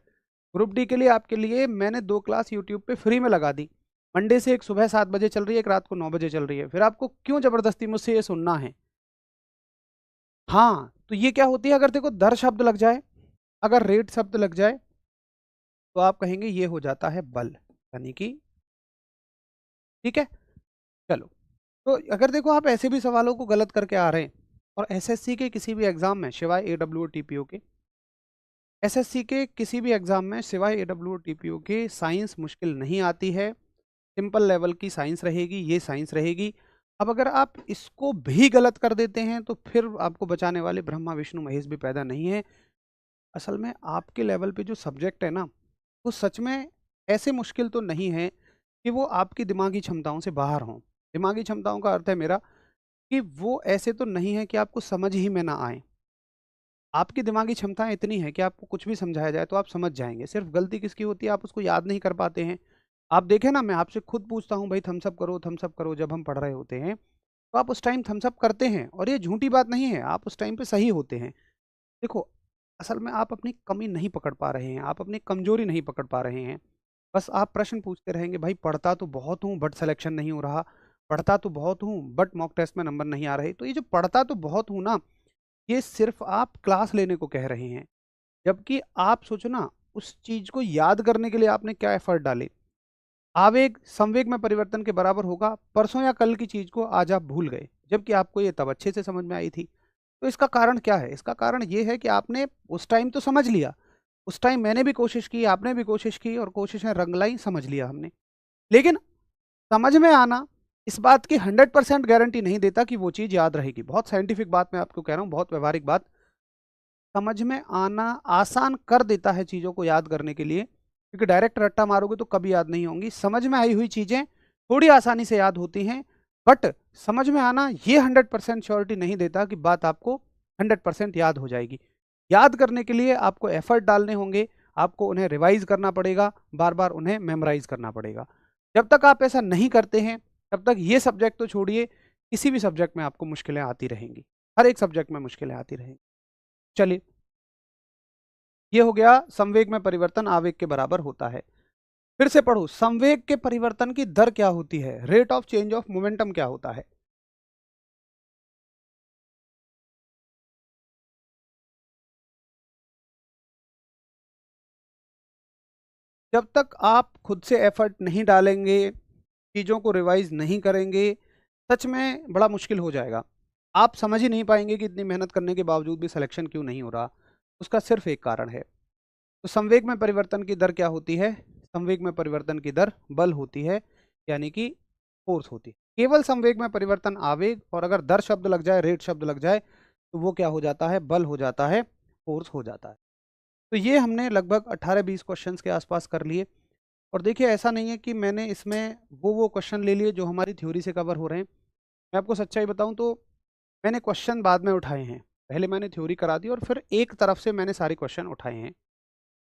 Speaker 1: Group D के लिए आपके लिए मैंने 2 क्लास यूट्यूब पे फ्री में लगा दी। मंडे से एक सुबह 7 बजे चल रही है, एक रात को 9 बजे चल रही है। फिर आपको क्यों जबरदस्ती मुझसे ये सुनना है। हाँ तो ये क्या होती है, अगर देखो दर शब्द लग जाए, अगर रेट शब्द लग जाए, तो आप कहेंगे ये हो जाता है बल, यानी कि ठीक है। चलो, तो अगर देखो आप ऐसे भी सवालों को गलत करके आ रहे हैं, और एसएससी के किसी भी एग्जाम में सिवाय एडब्ल्यू और टीपीओ के, एसएससी के किसी भी एग्जाम में सिवाय एडब्ल्यू और टीपीओ के साइंस मुश्किल नहीं आती है। सिंपल लेवल की साइंस रहेगी, ये साइंस रहेगी। अब अगर आप इसको भी गलत कर देते हैं तो फिर आपको बचाने वाले ब्रह्मा विष्णु महेश भी पैदा नहीं है। असल में आपके लेवल पे जो सब्जेक्ट है ना, वो सच में ऐसे मुश्किल तो नहीं है कि वो आपकी दिमागी क्षमताओं से बाहर हों। दिमागी क्षमताओं का अर्थ है मेरा कि वो ऐसे तो नहीं है कि आपको समझ ही में ना आए। आपकी दिमागी क्षमताएं इतनी है कि आपको कुछ भी समझाया जाए तो आप समझ जाएंगे। सिर्फ गलती किसकी होती है, आप उसको याद नहीं कर पाते हैं। आप देखें ना, मैं आपसे खुद पूछता हूँ भाई थम्सअप करो थम्सअप करो, जब हम पढ़ रहे होते हैं तो आप उस टाइम थम्सअप करते हैं, और ये झूठी बात नहीं है, आप उस टाइम पे सही होते हैं। देखो, असल में आप अपनी कमी नहीं पकड़ पा रहे हैं, आप अपनी कमजोरी नहीं पकड़ पा रहे हैं। बस आप प्रश्न पूछते रहेंगे, भाई पढ़ता तो बहुत हूँ बट सिलेक्शन नहीं हो रहा, पढ़ता तो बहुत हूँ बट मॉक टेस्ट में नंबर नहीं आ रहे। तो ये जो पढ़ता तो बहुत हूँ ना, ये सिर्फ आप क्लास लेने को कह रहे हैं, जबकि आप सोचो ना उस चीज को याद करने के लिए आपने क्या एफर्ट डाले। आवेग संवेग में परिवर्तन के बराबर होगा, परसों या कल की चीज को आज आप भूल गए, जबकि आपको ये तब अच्छे से समझ में आई थी। तो इसका कारण क्या है, इसका कारण ये है कि आपने उस टाइम तो समझ लिया, उस टाइम मैंने भी कोशिश की, आपने भी कोशिश की, और कोशिशें रंग लाई, समझ लिया हमने। लेकिन समझ में आना इस बात की 100% गारंटी नहीं देता कि वो चीज़ याद रहेगी। बहुत साइंटिफिक बात मैं आपको कह रहा हूँ, बहुत व्यवहारिक बात। समझ में आना आसान कर देता है चीज़ों को याद करने के लिए, क्योंकि डायरेक्ट रट्टा मारोगे तो कभी याद नहीं होंगी। समझ में आई हुई चीज़ें थोड़ी आसानी से याद होती हैं, बट समझ में आना ये 100% श्योरिटी नहीं देता कि बात आपको 100% याद हो जाएगी। याद करने के लिए आपको एफर्ट डालने होंगे, आपको उन्हें रिवाइज करना पड़ेगा, बार बार उन्हें मेमोराइज करना पड़ेगा। जब तक आप ऐसा नहीं करते हैं, तब तक ये सब्जेक्ट तो छोड़िए, किसी भी सब्जेक्ट में आपको मुश्किलें आती रहेंगी, हर एक सब्जेक्ट में मुश्किलें आती रहेंगी। चलिए, ये हो गया संवेग में परिवर्तन आवेग के बराबर होता है। फिर से पढ़ो, संवेग के परिवर्तन की दर क्या होती है, rate of change of momentum क्या होता है। जब तक आप खुद से एफर्ट नहीं डालेंगे, चीज़ों को रिवाइज नहीं करेंगे, सच में बड़ा मुश्किल हो जाएगा। आप समझ ही नहीं पाएंगे कि इतनी मेहनत करने के बावजूद भी सिलेक्शन क्यों नहीं हो रहा। उसका सिर्फ एक कारण है। तो संवेग में परिवर्तन की दर क्या होती है, संवेग में परिवर्तन की दर बल होती है, यानी कि फोर्स होती है। केवल संवेग में परिवर्तन आवेग, और अगर दर शब्द लग जाए, रेट शब्द लग जाए, तो वो क्या हो जाता है, बल हो जाता है, फोर्स हो जाता है। तो ये हमने लगभग 18-20 क्वेश्चंस के आसपास कर लिए। और देखिए ऐसा नहीं है कि मैंने इसमें वो क्वेश्चन ले लिए जो हमारी थ्योरी से कवर हो रहे हैं। मैं आपको सच्चाई बताऊं तो मैंने क्वेश्चन बाद में उठाए हैं, पहले मैंने थ्योरी करा दी और फिर एक तरफ से मैंने सारे क्वेश्चन उठाए हैं।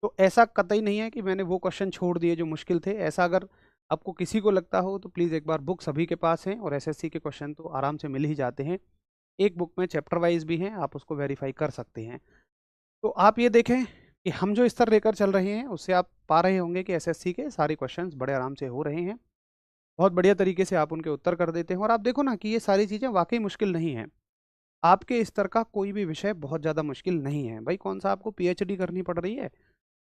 Speaker 1: तो ऐसा कतई नहीं है कि मैंने वो क्वेश्चन छोड़ दिए जो मुश्किल थे। ऐसा अगर आपको किसी को लगता हो तो प्लीज़ एक बार, बुक सभी के पास हैं और एसएससी के क्वेश्चन तो आराम से मिल ही जाते हैं। एक बुक में चैप्टर वाइज भी हैं, आप उसको वेरीफाई कर सकते हैं। तो आप ये देखें कि हम जो स्तर लेकर चल रहे हैं उससे आप पा रहे होंगे कि एसएससी के सारे क्वेश्चंस बड़े आराम से हो रहे हैं। बहुत बढ़िया तरीके से आप उनके उत्तर कर देते हैं और आप देखो ना कि ये सारी चीज़ें वाकई मुश्किल नहीं हैं। आपके स्तर का कोई भी विषय बहुत ज़्यादा मुश्किल नहीं है। भाई कौन सा आपको पीएचडी करनी पड़ रही है?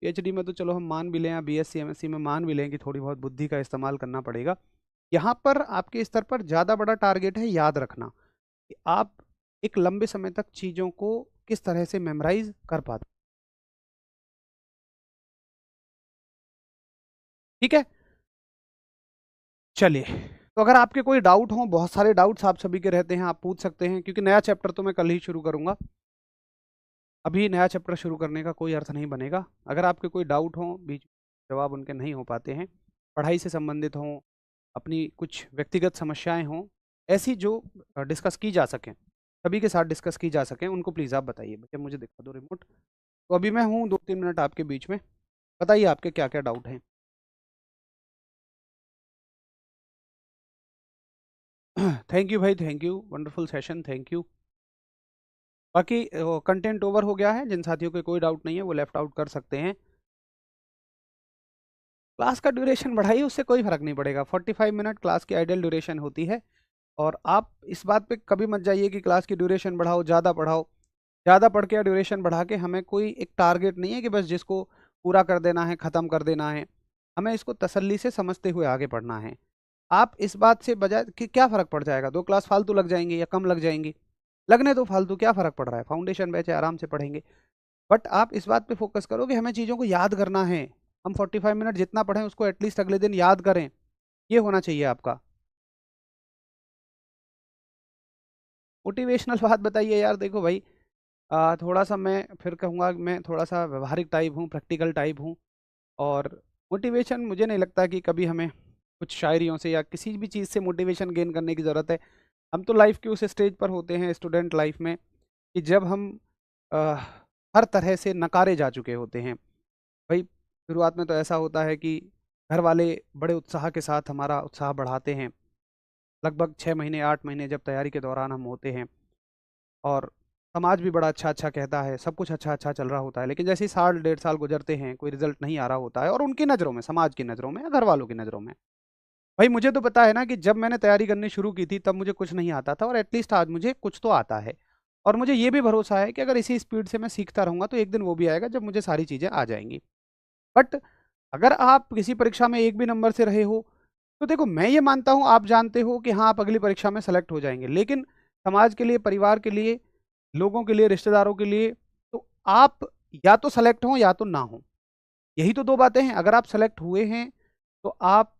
Speaker 1: पीएचडी में तो चलो हम मान भी लें, या बीएससी एमएससी में मान भी लें कि थोड़ी बहुत बुद्धि का इस्तेमाल करना पड़ेगा। यहाँ पर आपके स्तर पर ज़्यादा बड़ा टारगेट है याद रखना, कि आप एक लंबे समय तक चीज़ों को किस तरह से मेमोराइज कर पाते। ठीक है, चलिए। तो अगर आपके कोई डाउट हो, बहुत सारे डाउट्स आप सभी के रहते हैं, आप पूछ सकते हैं, क्योंकि नया चैप्टर तो मैं कल ही शुरू करूंगा। अभी नया चैप्टर शुरू करने का कोई अर्थ नहीं बनेगा। अगर आपके कोई डाउट हो, बीच जवाब उनके नहीं हो पाते हैं, पढ़ाई से संबंधित हों, अपनी कुछ व्यक्तिगत समस्याएं हों, ऐसी जो डिस्कस की जा सकें, सभी के साथ डिस्कस की जा सकें, उनको प्लीज़ आप बताइए। बच्चे मुझे दिखा दो रिमोट। तो अभी मैं हूँ 2-3 मिनट आपके बीच में, बताइए आपके क्या क्या डाउट हैं। थैंक यू भाई, thank you, wonderful session, thank you. बाकी कंटेंट ओवर हो गया है, जिन साथियों के कोई डाउट नहीं है वो लेफ्ट आउट कर सकते हैं। क्लास का ड्यूरेशन बढ़ाइए, उससे कोई फर्क नहीं पड़ेगा। 45 मिनट क्लास की आइडियल ड्यूरेशन होती है। और आप इस बात पे कभी मत जाइए कि क्लास की ड्यूरेशन बढ़ाओ, ज़्यादा पढ़ाओ। ज़्यादा पढ़ के या ड्यूरेशन बढ़ा के हमें कोई एक टारगेट नहीं है कि बस जिसको पूरा कर देना है, ख़त्म कर देना है। हमें इसको तसल्ली से समझते हुए आगे पढ़ना है। आप इस बात से बजाय कि क्या फ़र्क पड़ जाएगा, 2 क्लास फालतू लग जाएंगी या कम लग जाएंगी, लगने तो फालतू, क्या फ़र्क पड़ रहा है, फाउंडेशन बैच है, आराम से पढ़ेंगे। बट आप इस बात पे फोकस करो कि हमें चीज़ों को याद करना है। हम 45 मिनट जितना पढ़ें उसको एटलीस्ट अगले दिन याद करें, ये होना चाहिए आपका। मोटिवेशनल बात बताइए यार। देखो भाई, थोड़ा सा मैं फिर कहूँगा, मैं थोड़ा सा व्यवहारिक टाइप हूँ, प्रैक्टिकल टाइप हूँ। और मोटिवेशन मुझे नहीं लगता कि कभी हमें कुछ शायरियों से या किसी भी चीज़ से मोटिवेशन गेन करने की ज़रूरत है। हम तो लाइफ के उस स्टेज पर होते हैं, स्टूडेंट लाइफ में, कि जब हम अ, हर तरह से नकारे जा चुके होते हैं। भाई शुरुआत में तो ऐसा होता है कि घर वाले बड़े उत्साह के साथ हमारा उत्साह बढ़ाते हैं। लगभग 6 महीने 8 महीने जब तैयारी के दौरान हम होते हैं, और समाज भी बड़ा अच्छा अच्छा कहता है, सब कुछ अच्छा अच्छा चल रहा होता है, लेकिन जैसे ही साल 1.5 साल गुजरते हैं, कोई रिजल्ट नहीं आ रहा होता है, और उनकी नज़रों में, समाज की नज़रों में, घर वालों की नज़रों में। भाई मुझे तो पता है ना कि जब मैंने तैयारी करनी शुरू की थी तब मुझे कुछ नहीं आता था, और एटलीस्ट आज मुझे कुछ तो आता है। और मुझे ये भी भरोसा है कि अगर इसी स्पीड से मैं सीखता रहूँगा तो एक दिन वो भी आएगा जब मुझे सारी चीज़ें आ जाएंगी। बट अगर आप किसी परीक्षा में एक भी नंबर से रहे हो, तो देखो मैं ये मानता हूँ, आप जानते हो कि हाँ आप अगली परीक्षा में सेलेक्ट हो जाएंगे, लेकिन समाज के लिए, परिवार के लिए, लोगों के लिए, रिश्तेदारों के लिए, तो आप या तो सेलेक्ट हों या तो ना हो। यही तो दो बातें हैं। अगर आप सेलेक्ट हुए हैं तो आप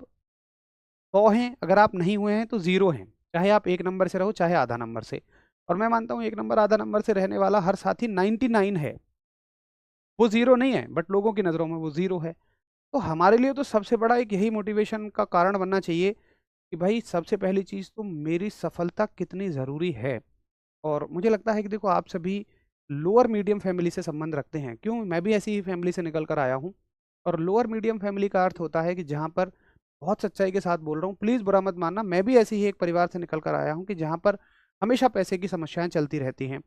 Speaker 1: 100 हैं, अगर आप नहीं हुए हैं तो 0 हैं। चाहे आप 1 नंबर से रहो, चाहे आधा नंबर से। और मैं मानता हूँ 1 नंबर आधा नंबर से रहने वाला हर साथी 99 है, वो 0 नहीं है, बट लोगों की नज़रों में वो 0 है। तो हमारे लिए तो सबसे बड़ा एक यही मोटिवेशन का कारण बनना चाहिए कि भाई सबसे पहली चीज़ तो मेरी सफलता कितनी ज़रूरी है। और मुझे लगता है कि देखो आप सभी लोअर मीडियम फैमिली से संबंध रखते हैं, क्यों, मैं भी ऐसी ही फैमिली से निकल कर आया हूँ। और लोअर मीडियम फैमिली का अर्थ होता है कि जहाँ पर, बहुत सच्चाई के साथ बोल रहा हूँ, प्लीज़ बुरा मत मानना, मैं भी ऐसी ही एक परिवार से निकल कर आया हूँ कि जहाँ पर हमेशा पैसे की समस्याएं चलती रहती हैं।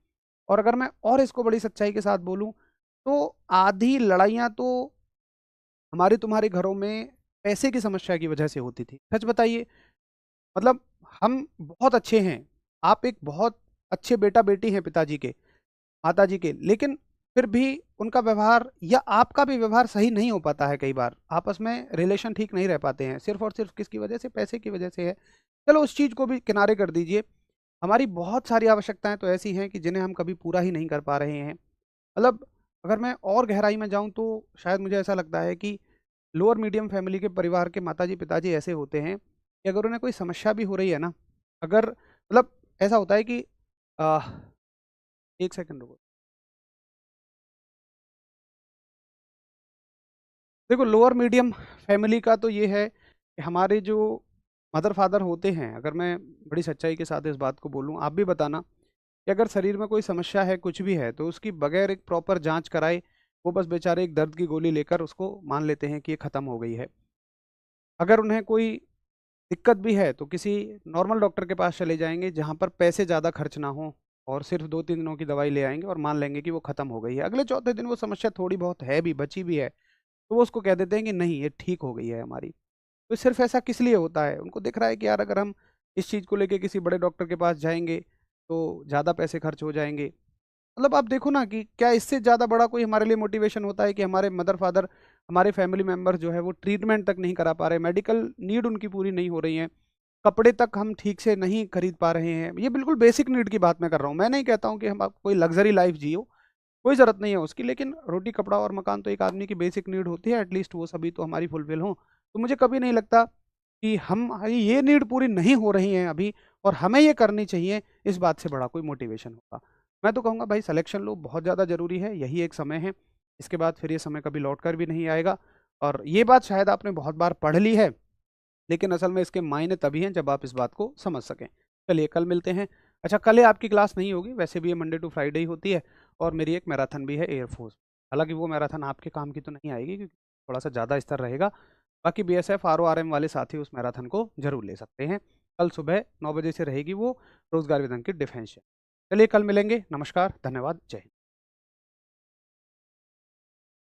Speaker 1: और अगर मैं और इसको बड़ी सच्चाई के साथ बोलूँ, तो आधी लड़ाइयाँ तो हमारे तुम्हारे घरों में पैसे की समस्या की वजह से होती थी। सच बताइए, मतलब हम बहुत अच्छे हैं, आप एक बहुत अच्छे बेटा बेटी हैं पिताजी के, माताजी के, लेकिन फिर भी उनका व्यवहार या आपका भी व्यवहार सही नहीं हो पाता है। कई बार आपस में रिलेशन ठीक नहीं रह पाते हैं, सिर्फ और सिर्फ किसकी वजह से, पैसे की वजह से है। चलो उस चीज़ को भी किनारे कर दीजिए। हमारी बहुत सारी आवश्यकताएं तो ऐसी हैं कि जिन्हें हम कभी पूरा ही नहीं कर पा रहे हैं। मतलब अगर मैं और गहराई में जाऊं तो शायद मुझे ऐसा लगता है कि लोअर मीडियम फैमिली के परिवार के माताजी पिताजी ऐसे होते हैं कि अगर उन्हें कोई समस्या भी हो रही है ना, अगर मतलब ऐसा होता है कि आ, एक सेकंड रुको। देखो लोअर मीडियम फैमिली का तो ये है कि हमारे जो मदर फादर होते हैं, अगर मैं बड़ी सच्चाई के साथ इस बात को बोलूँ, आप भी बताना कि अगर शरीर में कोई समस्या है, कुछ भी है, तो उसकी बगैर एक प्रॉपर जांच कराए वो बस बेचारे एक दर्द की गोली लेकर उसको मान लेते हैं कि ये ख़त्म हो गई है। अगर उन्हें कोई दिक्कत भी है तो किसी नॉर्मल डॉक्टर के पास चले जाएंगे जहाँ पर पैसे ज़्यादा खर्च ना हो, और सिर्फ 2-3 दिनों की दवाई ले आएंगे और मान लेंगे कि वो ख़त्म हो गई है। अगले चौथे दिन वो समस्या थोड़ी बहुत है भी, बची भी है, तो वो उसको कह देते हैं कि नहीं ये ठीक हो गई है हमारी। तो सिर्फ ऐसा किस लिए होता है, उनको दिख रहा है कि यार अगर हम इस चीज़ को लेके किसी बड़े डॉक्टर के पास जाएंगे तो ज़्यादा पैसे खर्च हो जाएंगे। मतलब आप देखो ना कि क्या इससे ज़्यादा बड़ा कोई हमारे लिए मोटिवेशन होता है कि हमारे मदर फादर, हमारे फैमिली मेम्बर जो है वो ट्रीटमेंट तक नहीं करा पा रहे, मेडिकल नीड उनकी पूरी नहीं हो रही है, कपड़े तक हम ठीक से नहीं खरीद पा रहे हैं। ये बिल्कुल बेसिक नीड की बात मैं कर रहा हूँ। मैं नहीं कहता हूँ कि हम आप कोई लग्जरी लाइफ जियो, कोई ज़रूरत नहीं है उसकी, लेकिन रोटी कपड़ा और मकान तो एक आदमी की बेसिक नीड होती है, एटलीस्ट वो सभी तो हमारी फुलफिल हो। तो मुझे कभी नहीं लगता कि हम ये नीड पूरी नहीं हो रही हैं अभी और हमें ये करनी चाहिए, इस बात से बड़ा कोई मोटिवेशन होगा। मैं तो कहूँगा भाई सिलेक्शन लो, बहुत ज़्यादा ज़रूरी है, यही एक समय है, इसके बाद फिर ये समय कभी लौट कर भी नहीं आएगा। और ये बात शायद आपने बहुत बार पढ़ ली है, लेकिन असल में इसके मायने तभी हैं जब आप इस बात को समझ सकें। चलिए कल मिलते हैं। अच्छा कल ये आपकी क्लास नहीं होगी, वैसे भी ये मंडे टू फ्राइडे ही होती है, और मेरी एक मैराथन भी है एयरफोर्स। हालांकि वो मैराथन आपके काम की तो नहीं आएगी क्योंकि थोड़ा सा ज़्यादा स्तर रहेगा। बाकी बीएसएफ आरओआरएम वाले साथी उस मैराथन को जरूर ले सकते हैं। कल सुबह 9 बजे से रहेगी वो, रोजगार विधन की डिफेंस। चलिए कल मिलेंगे, नमस्कार, धन्यवाद, जय हिंद।